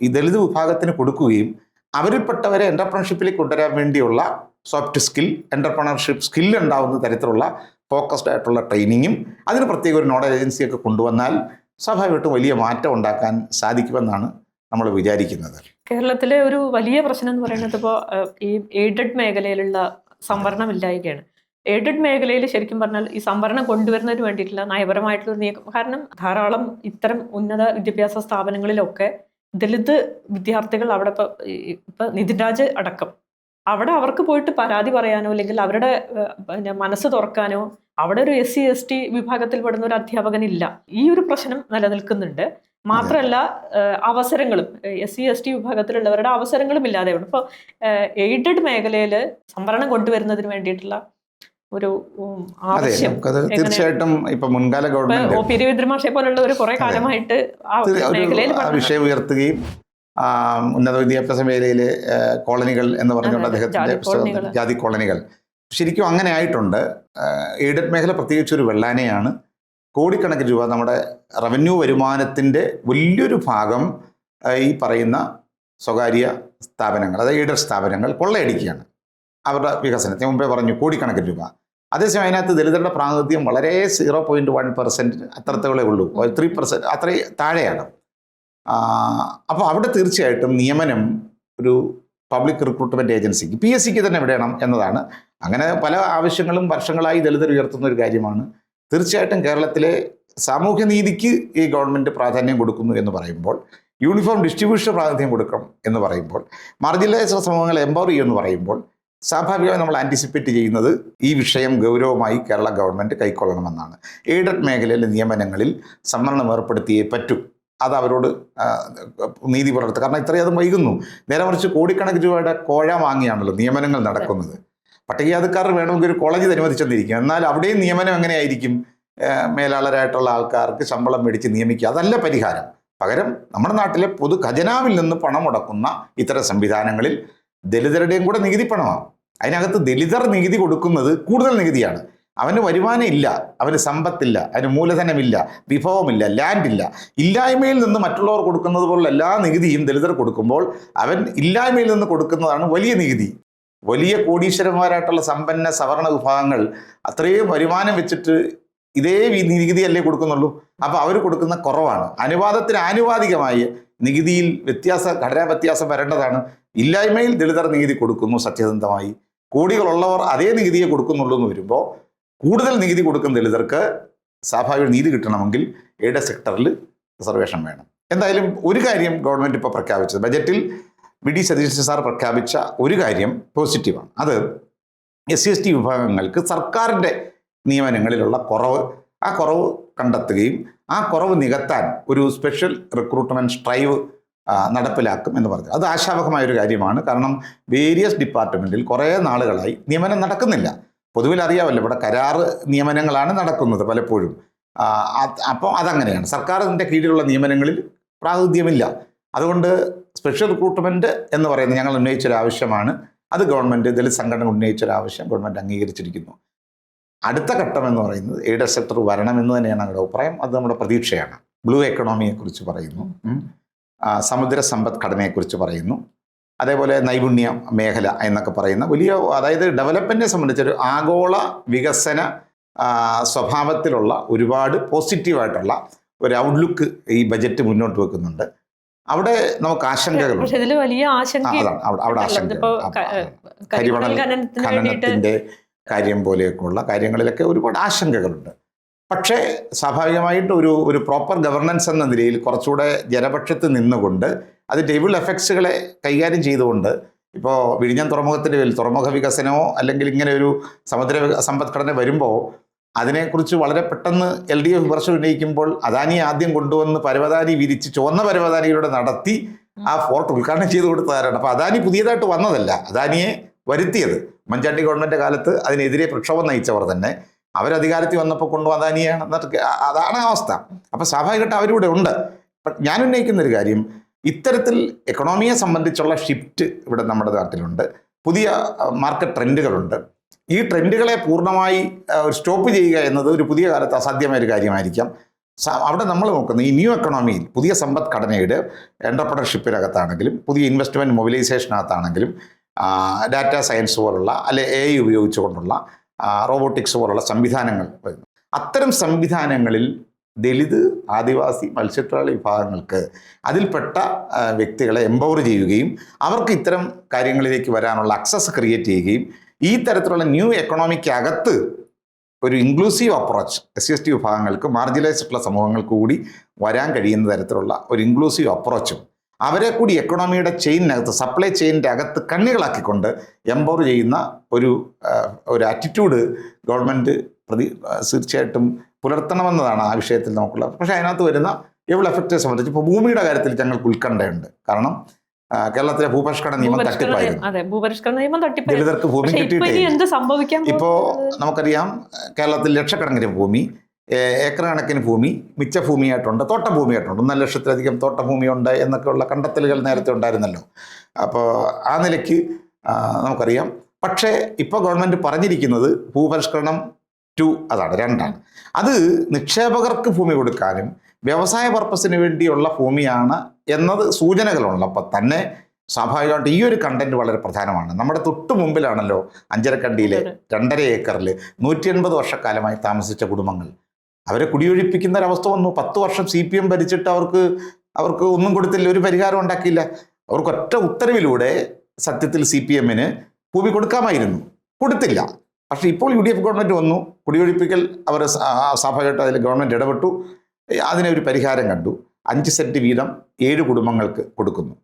ഈ ദളിത് വിഭാഗത്തിന് കൊടുക്കുകയും അവരിൽപ്പെട്ടവരെ എൻ്റർപ്രണർഷിപ്പിലേക്ക് കൊണ്ടുവരാൻ വേണ്ടിയുള്ള സോഫ്റ്റ് സ്കിൽ, എൻ്റർപ്രണർഷിപ്പ് സ്കിൽ ഉണ്ടാവുന്ന തരത്തിലുള്ള ഫോക്കസ്ഡ് ആയിട്ടുള്ള ട്രെയിനിങ്ങും അതിന് പ്രത്യേക ഒരു നോഡൽ ഏജൻസിയൊക്കെ കൊണ്ടുവന്നാൽ സ്വാഭാവികമായിട്ടും വലിയ മാറ്റം ഉണ്ടാക്കാൻ സാധിക്കുമെന്നാണ് നമ്മൾ വിചാരിക്കുന്നത്. കേരളത്തിലെ ഒരു വലിയ പ്രശ്നം എന്ന് പറയുന്നത് ഇപ്പോൾ ഈ എയ്ഡഡ് മേഖലയിലുള്ള സംവരണമില്ലായ്കയാണ്. എയ്ഡഡ് മേഖലയിൽ ശരിക്കും പറഞ്ഞാൽ ഈ സംവരണം കൊണ്ടുവരുന്നതിന് വേണ്ടിയിട്ടുള്ള നയപരമായിട്ടുള്ള നീക്കം, കാരണം ധാരാളം ഇത്തരം ഉന്നത വിദ്യാഭ്യാസ സ്ഥാപനങ്ങളിലൊക്കെ ദളിത് വിദ്യാർത്ഥികൾ അവിടെ ഇപ്പൊ നിതിൻ രാജ് അടക്കം അവിടെ അവർക്ക് പോയിട്ട് പരാതി പറയാനോ അല്ലെങ്കിൽ അവരുടെ മനസ്സ് തുറക്കാനോ അവിടെ ഒരു SC/ST വിഭാഗത്തിൽപ്പെടുന്ന ഒരു അധ്യാപകനില്ല. ഈ ഒരു പ്രശ്നം നിലനിൽക്കുന്നുണ്ട്. മാത്രമല്ല അവസരങ്ങളും SC/ST വിഭാഗത്തിലുള്ളവരുടെ അവസരങ്ങളും ഇല്ലാതെ ഉണ്ട്. ഇപ്പോൾ എയ്ഡഡ് മേഖലയിൽ സംവരണം കൊണ്ടുവരുന്നതിന് വേണ്ടിയിട്ടുള്ള ഒരു ആവശ്യം തീർച്ചയായിട്ടും ഇപ്പൊ മുൻകാല ഗവൺമെന്റ് OP രവീന്ദ്രമാഷെ പോലുള്ളവർ കുറെ കാലമായിട്ട് വിഷയം ഉയർത്തുകയും ഉന്നത വിദ്യാഭ്യാസ മേഖലയിലെ കോളനികൾ എന്ന് പറഞ്ഞുകൊണ്ട് അദ്ദേഹത്തിന്റെ ജാതി കോളനികൾ ശരിക്കും അങ്ങനെ ആയിട്ടുണ്ട്. എയ്ഡഡ് മേഖല പ്രത്യേകിച്ച് ഒരു വെള്ളാനയാണ്. കോടിക്കണക്കിന് രൂപ നമ്മുടെ റവന്യൂ വരുമാനത്തിൻ്റെ വലിയൊരു ഭാഗം ഈ പറയുന്ന സ്വകാര്യ സ്ഥാപനങ്ങൾ, അതായത് എയ്ഡഡ് സ്ഥാപനങ്ങൾ കൊള്ളയടിക്കുകയാണ്. അവരുടെ വികസനത്തിന് മുമ്പേ പറഞ്ഞു കോടിക്കണക്കിന് രൂപ. അതേസമയം അതിനകത്ത് ദളിതരുടെ പ്രാതിനിധ്യം വളരെ 0.1% അത്രത്തോളേ ഉള്ളൂ, 3% അത്രയും താഴെയാണ്. അപ്പോൾ അവിടെ തീർച്ചയായിട്ടും നിയമനം ഒരു പബ്ലിക് റിക്രൂട്ട്മെൻറ്റ് ഏജൻസിക്ക് PSCക്ക് തന്നെ വിടണം എന്നതാണ്. അങ്ങനെ പല ആവശ്യങ്ങളും വർഷങ്ങളായി ദളിതർ ഉയർത്തുന്ന ഒരു കാര്യമാണ്. തീർച്ചയായിട്ടും കേരളത്തിലെ സാമൂഹ്യനീതിക്ക് ഈ ഗവൺമെൻറ് പ്രാധാന്യം കൊടുക്കുന്നു എന്ന് പറയുമ്പോൾ, യൂണിഫോം ഡിസ്ട്രിബ്യൂഷൻ പ്രാതിനിധ്യം കൊടുക്കണം എന്ന് പറയുമ്പോൾ, മാർജിനലൈസ്ഡ് സമൂഹങ്ങളെ എംപവർ ചെയ്യുമെന്ന് പറയുമ്പോൾ സ്വാഭാവികമായി നമ്മൾ ആൻറ്റിസിപ്പേറ്റ് ചെയ്യുന്നത് ഈ വിഷയം ഗൗരവമായി കേരള ഗവൺമെൻറ് കൈക്കൊള്ളണമെന്നാണ്. എയ്ഡഡ് മേഖലയിലെ നിയമനങ്ങളിൽ സംവരണം ഏർപ്പെടുത്തിയേ പറ്റൂ. അത് അവരോട് നീതി പുലർത്തുക. കാരണം ഇത്രയധികം വൈകുന്നു. നേരെ മറിച്ച് കോടിക്കണക്കിന് രൂപയുടെ കോഴ വാങ്ങിയാണല്ലോ നിയമനങ്ങൾ നടക്കുന്നത്. പട്ടികജാതിക്കാർ വേണമെങ്കിൽ ഒരു കോളേജ് അനുവദിച്ചെന്നിരിക്കും. എന്നാൽ അവിടെയും നിയമനം എങ്ങനെയായിരിക്കും? മേലാളരായിട്ടുള്ള ആൾക്കാർക്ക് ശമ്പളം മേടിച്ച് നിയമിക്കുക. അതല്ല പരിഹാരം. പകരം നമ്മുടെ നാട്ടിലെ പൊതു ഖജനാവിൽ നിന്ന് പണം മുടക്കുന്ന ഇത്തരം സംവിധാനങ്ങളിൽ ദളിതരുടെയും കൂടെ നികുതി പണമാണ്. അതിനകത്ത് ദളിതർ നികുതി കൊടുക്കുന്നത് കൂടുതൽ നികുതിയാണ്. അവന് വരുമാനം ഇല്ല, അവന് സമ്പത്തില്ല, അവന് മൂലധനമില്ല, വിഭവമില്ല, ലാൻഡില്ല. ഇല്ലായ്മയിൽ നിന്ന് മറ്റുള്ളവർ കൊടുക്കുന്നത് പോലുള്ള എല്ലാ നികുതിയും ദളിതർ കൊടുക്കുമ്പോൾ അവൻ ഇല്ലായ്മയിൽ നിന്ന് കൊടുക്കുന്നതാണ് വലിയ നികുതി. വലിയ കോടീശ്വരന്മാരായിട്ടുള്ള സമ്പന്ന സവർണ വിഭാഗങ്ങൾ അത്രയും വരുമാനം വെച്ചിട്ട് ഇതേ നികുതിയല്ലേ കൊടുക്കുന്നുള്ളൂ. അപ്പോൾ അവർ കൊടുക്കുന്ന കുറവാണ്. അനുപാതത്തിന് ആനുപാതികമായി നികുതിയിൽ ഘടനാ വ്യത്യാസം വരേണ്ടതാണ്. ഇല്ലായ്മയിൽ ദളിതർ നികുതി കൊടുക്കുന്നു സത്യസന്ധമായി. കോടികളുള്ളവർ അതേ നികുതിയെ കൊടുക്കുന്നുള്ളൂ എന്ന് വരുമ്പോൾ കൂടുതൽ നികുതി കൊടുക്കുന്ന ദളിതർക്ക് സ്വാഭാവിക നീതി കിട്ടണമെങ്കിൽ എയ്ഡഡ് സെക്ടറിൽ റിസർവേഷൻ വേണം. എന്തായാലും ഒരു കാര്യം ഗവൺമെൻറ് ഇപ്പോൾ പ്രഖ്യാപിച്ചത്, ബജറ്റിൽ വി.ഡി. സതീശൻ സാർ പ്രഖ്യാപിച്ച ഒരു കാര്യം പോസിറ്റീവാണ്. അത് SC/ST വിഭാഗങ്ങൾക്ക് സർക്കാരിൻ്റെ നിയമനങ്ങളിലുള്ള ആ കുറവ് കണ്ടെത്തുകയും ആ കുറവ് നികത്താൻ ഒരു സ്പെഷ്യൽ റിക്രൂട്ട്മെൻറ്റ് ഡ്രൈവ് നടപ്പിലാക്കും എന്ന് പറഞ്ഞു. അത് ആശാവഹമായൊരു കാര്യമാണ്. കാരണം വേരിയസ് ഡിപ്പാർട്ട്മെൻറ്റിൽ കുറേ നാളുകളായി നിയമനം നടക്കുന്നില്ല. പൊതുവിൽ അറിയാമല്ലോ, ഇവിടെ കരാറ് നിയമനങ്ങളാണ് നടക്കുന്നത് പലപ്പോഴും. അപ്പോൾ അതങ്ങനെയാണ്, സർക്കാരിൻ്റെ കീഴിലുള്ള നിയമനങ്ങളിൽ പ്രാതിനിധ്യമില്ല. അതുകൊണ്ട് സ്പെഷ്യൽ റിക്രൂട്ട്മെൻറ്റ് എന്ന് പറയുന്നത് ഞങ്ങൾ ഉന്നയിച്ചൊരാവശ്യമാണ്. അത് ഗവൺമെൻറ്, ദളിത് സംഘടന ഉന്നയിച്ചൊരാവശ്യം ഗവൺമെൻറ് അംഗീകരിച്ചിരിക്കുന്നു. അടുത്ത ഘട്ടം എന്ന് പറയുന്നത് എയ്ഡഡ് സെക്ടർ വരണമെന്ന് തന്നെയാണ് ഞങ്ങളുടെ അഭിപ്രായം. അത് നമ്മുടെ പ്രതീക്ഷയാണ്. ബ്ലൂ എക്കണോമിയെക്കുറിച്ച് പറയുന്നു, സമുദ്ര സമ്പദ്ഘടനയെക്കുറിച്ച് പറയുന്നു, അതേപോലെ നൈപുണ്യ മേഖല എന്നൊക്കെ പറയുന്ന വലിയ, അതായത് ഡെവലപ്മെൻറ്റിനെ സംബന്ധിച്ചൊരു ആഗോള വികസന സ്വഭാവത്തിലുള്ള ഒരുപാട് പോസിറ്റീവായിട്ടുള്ള ഒരു ഔട്ട്ലുക്ക് ഈ ബജറ്റ് മുന്നോട്ട് വെക്കുന്നുണ്ട്. അവിടെ നമുക്ക് ആശങ്കകളുണ്ട്. ഖനനത്തിൻ്റെ കാര്യം പോലെയൊക്കെയുള്ള കാര്യങ്ങളിലൊക്കെ ഒരുപാട് ആശങ്കകളുണ്ട്. പക്ഷേ സ്വാഭാവികമായിട്ട് ഒരു പ്രോപ്പർ ഗവർണൻസ് എന്ന നിലയിൽ കുറച്ചുകൂടെ ജനപക്ഷത്ത് നിന്നുകൊണ്ട് അത് ടേബിൾ എഫക്ട്സുകളെ കൈകാര്യം ചെയ്തുകൊണ്ട്, ഇപ്പോൾ വിഴിഞ്ഞം തുറമുഖത്തിൻ്റെ പേരിൽ തുറമുഖ വികസനമോ അല്ലെങ്കിൽ ഇങ്ങനെ ഒരു സമുദ്ര സമ്പദ്ഘടന വരുമ്പോൾ അതിനെക്കുറിച്ച് വളരെ പെട്ടെന്ന് LDF വിമർശനം ഉന്നയിക്കുമ്പോൾ അദാനിയെ ആദ്യം കൊണ്ടുവന്ന് പരവതാനി വിരിച്ച് ചുവന്ന പരവതാനിയിലൂടെ നടത്തി ആ ഫോർട്ട് ഉദ്ഘാടനം ചെയ്ത് കൊടുത്തതാരാണ്. അപ്പോൾ അദാനി പുതിയതായിട്ട് വന്നതല്ല, അദാനിയെ വരുത്തിയത് ഉമ്മൻചാണ്ടി ഗവൺമെൻറ് കാലത്ത് അതിനെതിരെ പ്രക്ഷോഭം നയിച്ചവർ തന്നെ അവരധികാരത്തിൽ വന്നപ്പോൾ കൊണ്ടുവന്ന അദാനിയാണ്. അതാണ് അവസ്ഥ. അപ്പോൾ സ്വാഭാവികമായിട്ട് അവരിവിടെ ഉണ്ട്. ഞാൻ ഉന്നയിക്കുന്നൊരു കാര്യം, ഇത്തരത്തിൽ എക്കണോമിയെ സംബന്ധിച്ചുള്ള ഷിഫ്റ്റ് ഇവിടെ നമ്മുടെ നാട്ടിലുണ്ട്. പുതിയ മാർക്കറ്റ് ട്രെൻഡുകളുണ്ട്. ഈ ട്രെൻഡുകളെ പൂർണ്ണമായി സ്റ്റോപ്പ് ചെയ്യുക എന്നത് ഒരു പുതിയ കാലത്ത് അസാധ്യമായൊരു കാര്യമായിരിക്കാം. അവിടെ നമ്മൾ നോക്കുന്നത് ഈ ന്യൂ എക്കണോമിയിൽ പുതിയ സമ്പദ്ഘടനയുടെ എൻ്റർപ്രണർഷിപ്പിനകത്താണെങ്കിലും പുതിയ ഇൻവെസ്റ്റ്മെൻറ്റ് മൊബിലൈസേഷനകത്താണെങ്കിലും ഡാറ്റ സയൻസ് പോലുള്ള അല്ലെ AI ഉപയോഗിച്ചുകൊണ്ടുള്ള റോബോട്ടിക്സ് പോലുള്ള സംവിധാനങ്ങൾ വരുന്നു. അത്തരം സംവിധാനങ്ങളിൽ ദളിത്, ആദിവാസി, മത്സ്യത്തൊഴിലാളി വിഭാഗങ്ങൾക്ക് അതിൽപ്പെട്ട വ്യക്തികളെ എംപവർ ചെയ്യുകയും അവർക്ക് ഇത്തരം കാര്യങ്ങളിലേക്ക് വരാനുള്ള അക്സസ് ക്രിയേറ്റ് ചെയ്യുകയും ഈ തരത്തിലുള്ള ന്യൂ എക്കണോമിക്ക് അകത്ത് ഒരു ഇൻക്ലൂസീവ് അപ്രോച്ച് SC/ST വിഭാഗങ്ങൾക്ക്, മാർജിനലൈസ്ഡുള്ള സമൂഹങ്ങൾക്ക് കൂടി വരാൻ കഴിയുന്ന തരത്തിലുള്ള ഒരു ഇൻക്ലൂസീവ് അപ്രോച്ചും അവരെ കൂടി എക്കണോമിയുടെ ചെയിനകത്ത്, സപ്ലൈ ചെയിനിൻ്റെ അകത്ത് കണ്ണികളാക്കിക്കൊണ്ട് എംപവർ ചെയ്യുന്ന ഒരു ആറ്റിറ്റ്യൂഡ് ഗവൺമെൻറ് തീർച്ചയായിട്ടും പുലർത്തണമെന്നതാണ് ആ വിഷയത്തിൽ നമുക്കുള്ളത്. പക്ഷേ അതിനകത്ത് വരുന്ന എവിടെ എഫക്റ്റിനെ സംബന്ധിച്ച് ഇപ്പോൾ ഭൂമിയുടെ കാര്യത്തിൽ ഞങ്ങൾക്ക് ഉത്കണ്ഠയുണ്ട്. കാരണം കേരളത്തിലെ ഭൂപരിഷ്കരണ നിയമം തട്ടിപ്പായിരുന്നു. ദളിതർക്ക് ഭൂമി കിട്ടിയിട്ടേ. ഇപ്പോൾ നമുക്കറിയാം, കേരളത്തിൽ ലക്ഷക്കണക്കിന് ഭൂമി, ഏക്കർ കണക്കിന് ഭൂമി മിച്ച ഭൂമിയായിട്ടുണ്ട്, തോട്ടഭൂമിയായിട്ടുണ്ട്. 1.5 ലക്ഷത്തിലധികം തോട്ടഭൂമിയുണ്ട് എന്നൊക്കെയുള്ള കണ്ടെത്തലുകൾ നേരത്തെ ഉണ്ടായിരുന്നല്ലോ. അപ്പോൾ ആ നിലയ്ക്ക് നമുക്കറിയാം. പക്ഷേ ഇപ്പോൾ ഗവൺമെൻറ് പറഞ്ഞിരിക്കുന്നത് ഭൂപരിഷ്കരണം 2 അതാണ്, 2ആണ്. അത് നിക്ഷേപകർക്ക് ഭൂമി കൊടുക്കാനും വ്യവസായ പർപ്പസിന് വേണ്ടിയുള്ള ഭൂമിയാണ് എന്നത് സൂചനകളുള്ളപ്പോൾ തന്നെ സ്വാഭാവികമായിട്ട് ഈ ഒരു കണ്ടന്റ് വളരെ പ്രധാനമാണ്. നമ്മുടെ തൊട്ട് മുമ്പിലാണല്ലോ അഞ്ചരക്കണ്ടിയിലെ 2.5 ഏക്കറിൽ 180 വർഷക്കാലമായി താമസിച്ച കുടുംബങ്ങൾ, അവരെ കുടിയൊഴിപ്പിക്കുന്ന ഒരവസ്ഥ വന്നു. 10 വർഷം CPM ഭരിച്ചിട്ട് അവർക്ക് ഒന്നും കൊടുത്തില്ല, ഒരു പരിഹാരം ഉണ്ടാക്കിയില്ല. അവർക്ക് ഒറ്റ ഉത്തരവിലൂടെ സത്യത്തിൽ CPMന് ഭൂമി കൊടുക്കാമായിരുന്നു, കൊടുത്തില്ല. പക്ഷേ ഇപ്പോൾ UDF ഗവൺമെൻറ് വന്നു, കുടിയൊഴിപ്പിക്കൽ അവർ സ്വാഭാവികമായിട്ട് അതിൽ ഗവൺമെൻറ് ഇടപെട്ടു, അതിനെ ഒരു പരിഹാരം കണ്ടു. 5 സെൻറ്റ് വീതം 7 കുടുംബങ്ങൾക്ക് കൊടുക്കുന്നു.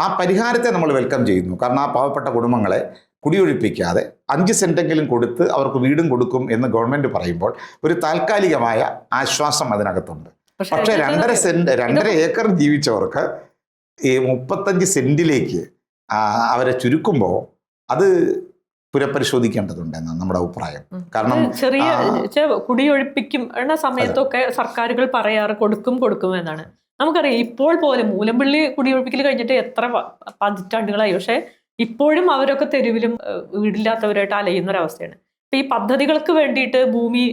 ആ പരിഹാരത്തെ നമ്മൾ വെൽക്കം ചെയ്യുന്നു. കാരണം ആ പാവപ്പെട്ട കുടുംബങ്ങളെ കുടിയൊഴിപ്പിക്കാതെ 5 സെൻറ്റെങ്കിലും കൊടുത്ത് അവർക്ക് വീടും കൊടുക്കും എന്ന് ഗവൺമെൻറ് പറയുമ്പോൾ ഒരു താൽക്കാലികമായ ആശ്വാസം അതിനകത്തുണ്ട്. പക്ഷേ 2.5 ഏക്കർ ജീവിച്ചവർക്ക് ഈ 35 സെൻറ്റിലേക്ക് അവരെ ചുരുക്കുമ്പോൾ അത് പുനഃപരിശോധിക്കേണ്ടതുണ്ടെന്നാണ് നമ്മുടെ അഭിപ്രായം. കാരണം ചെറിയ കുടിയൊഴിപ്പിക്കും എന്ന സമയത്തൊക്കെ സർക്കാരുകൾ പറയാറ് കൊടുക്കും എന്നാണ്. നമുക്കറിയാം, ഇപ്പോൾ പോലും മൂലമ്പള്ളി കുടിയൊഴിപ്പിക്കൽ കഴിഞ്ഞിട്ട് എത്ര പതിറ്റാണ്ടുകളായി, പക്ഷെ ഇപ്പോഴും അവരൊക്കെ തെരുവിലും വീടില്ലാത്തവരായിട്ട് അലയുന്ന ഒരവസ്ഥയാണ്. ഇപ്പം ഈ പദ്ധതികൾക്ക് വേണ്ടിയിട്ട് ഭൂമി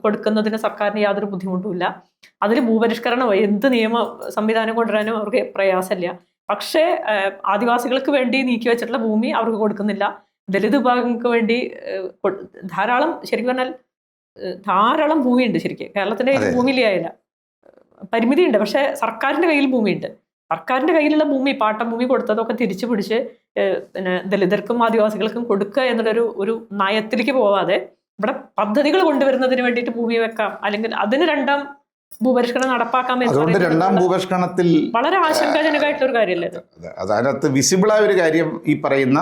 കൊടുക്കുന്നതിന് സർക്കാരിന് യാതൊരു ബുദ്ധിമുട്ടുമില്ല. അതിന് ഭൂപരിഷ്കരണം എന്ത് നിയമ സംവിധാനം കൊണ്ടുവരാനും അവർക്ക് പ്രയാസമില്ല. പക്ഷേ ആദിവാസികൾക്ക് വേണ്ടി നീക്കി വെച്ചിട്ടുള്ള ഭൂമി അവർക്ക് കൊടുക്കുന്നില്ല. ദളിത് വിഭാഗങ്ങൾക്ക് വേണ്ടി ധാരാളം, ശരിക്കും പറഞ്ഞാൽ ധാരാളം ഭൂമിയുണ്ട്. ശരിക്കും കേരളത്തിൻ്റെ കയ്യിൽ ഭൂമിയിലായില്ല, പരിമിതിയുണ്ട്. പക്ഷേ സർക്കാരിൻ്റെ കയ്യിൽ ഭൂമിയുണ്ട്. സർക്കാരിൻ്റെ കയ്യിലുള്ള ഭൂമി, പാട്ടം ഭൂമി കൊടുത്തതൊക്കെ തിരിച്ചു പിടിച്ച് പിന്നെ ദളിതർക്കും ആദിവാസികൾക്കും കൊടുക്കുക എന്നുള്ളൊരു നയത്തിലേക്ക് പോവാതെ ഇവിടെ പദ്ധതികൾ കൊണ്ടുവരുന്നതിന് വേണ്ടിയിട്ട് ഭൂമി വെക്കാം, അല്ലെങ്കിൽ അതിന് രണ്ടാം ഭൂപരിഷ്കരണം നടപ്പാക്കാം എന്ന് അതുകൊണ്ട് രണ്ടാം പറയുന്നത് ഭൂപരിഷ്കരണത്തിൽ വളരെ ആശങ്കാജനകമായിട്ടുള്ള ഒരു കാര്യമല്ലേ ഇത്? അതിനകത്ത് വിസിബിളായ ഒരു കാര്യം ഈ പറയുന്ന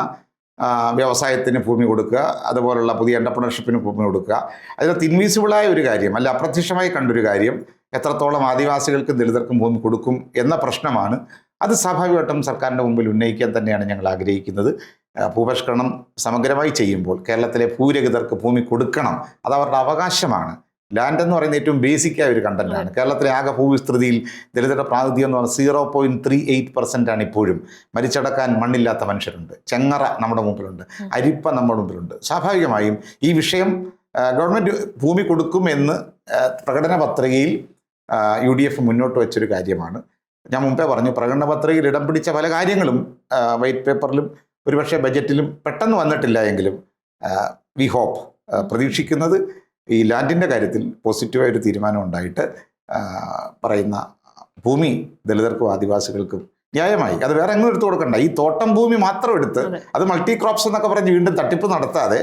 വ്യവസായത്തിന് ഭൂമി കൊടുക്കുക, അതുപോലുള്ള പുതിയ എൻ്റർപ്രണർഷിപ്പിന് ഭൂമി കൊടുക്കുക. അതിനകത്ത് ഇൻവിസിബിളായ ഒരു കാര്യം, അല്ല അപ്രത്യക്ഷമായി കണ്ടൊരു കാര്യം, എത്രത്തോളം ആദിവാസികൾക്കും ദളിതർക്കും ഭൂമി കൊടുക്കും എന്ന പ്രശ്നമാണ്. അത് സ്വാഭാവികമായിട്ടും സർക്കാരിൻ്റെ മുമ്പിൽ ഉന്നയിക്കാൻ തന്നെയാണ് ഞങ്ങൾ ആഗ്രഹിക്കുന്നത്. ഭൂപരിഷ്കരണം സമഗ്രമായി ചെയ്യുമ്പോൾ കേരളത്തിലെ ഭൂരഹിതർക്ക് ഭൂമി കൊടുക്കണം, അത് അവരുടെ അവകാശമാണ്. ലാൻഡ് എന്ന് പറയുന്നത് ഏറ്റവും ബേസിക്കായ ഒരു കണ്ടന്റാണ്. കേരളത്തിലെ ആകെ ഭൂവിസ്തൃതിയിൽ ദളിതരുടെ പ്രാതിനിധ്യം എന്ന് പറഞ്ഞാൽ 0.38% ഇപ്പോഴും. മരിച്ചടക്കാൻ മണ്ണില്ലാത്ത മനുഷ്യരുണ്ട്. ചെങ്ങറ നമ്മുടെ മുമ്പിലുണ്ട്, അരിപ്പ നമ്മുടെ മുമ്പിലുണ്ട്. സ്വാഭാവികമായും ഈ വിഷയം ഗവൺമെൻറ് ഭൂമി കൊടുക്കുമെന്ന് പ്രകടന പത്രികയിൽ UDF മുന്നോട്ട് വെച്ചൊരു കാര്യമാണ്. ഞാൻ മുമ്പേ പറഞ്ഞു, പ്രകടന പത്രികയിൽ ഇടം പിടിച്ച പല കാര്യങ്ങളും വൈറ്റ് പേപ്പറിലും ഒരുപക്ഷെ ബജറ്റിലും പെട്ടെന്ന് വന്നിട്ടില്ല എങ്കിലും വി ഹോപ്പ്, പ്രതീക്ഷിക്കുന്നത് ഈ ലാൻഡിൻ്റെ കാര്യത്തിൽ പോസിറ്റീവായൊരു തീരുമാനം ഉണ്ടായിട്ട് പറയുന്ന ഭൂമി ദളിതർക്കും ആദിവാസികൾക്കും ന്യായമായി, അത് വേറെ എങ്ങും എടുത്തു കൊടുക്കണ്ട, ഈ തോട്ടം ഭൂമി മാത്രം എടുത്ത് അത് മൾട്ടി ക്രോപ്സ് എന്നൊക്കെ പറഞ്ഞ് വീണ്ടും തട്ടിപ്പ് നടത്താതെ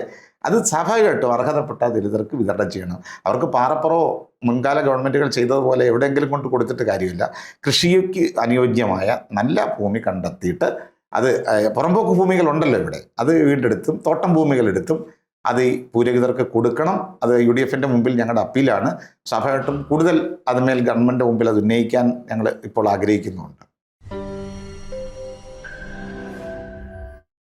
അത് സ്വാഭാവികമായിട്ടും അർഹതപ്പെട്ട ദളിതർക്ക് വിതരണം ചെയ്യണം. അവർക്ക് പാറപ്പുറമോ മുൻകാല ഗവൺമെൻറ്റുകൾ ചെയ്തതുപോലെ എവിടെയെങ്കിലും കൊണ്ട് കൊടുത്തിട്ട് കാര്യമില്ല. കൃഷിക്ക് അനുയോജ്യമായ നല്ല ഭൂമി കണ്ടെത്തിയിട്ട് അത് പുറമ്പോക്ക് ഭൂമികളുണ്ടല്ലോ ഇവിടെ, അത് വീണ്ടെടുത്തും തോട്ടം ഭൂമികളെടുത്തും അത് ഭൂരഹിതർക്ക് കൊടുക്കണം. അത് UDFൻ്റെ മുമ്പിൽ ഞങ്ങളുടെ അപ്പീലാണ്. സ്വാഭാവികമായിട്ടും കൂടുതൽ അതുമേൽ ഗവൺമെൻറ് മുമ്പിൽ അത് ഉന്നയിക്കാൻ ഞങ്ങൾ ഇപ്പോൾ ആഗ്രഹിക്കുന്നുണ്ട്.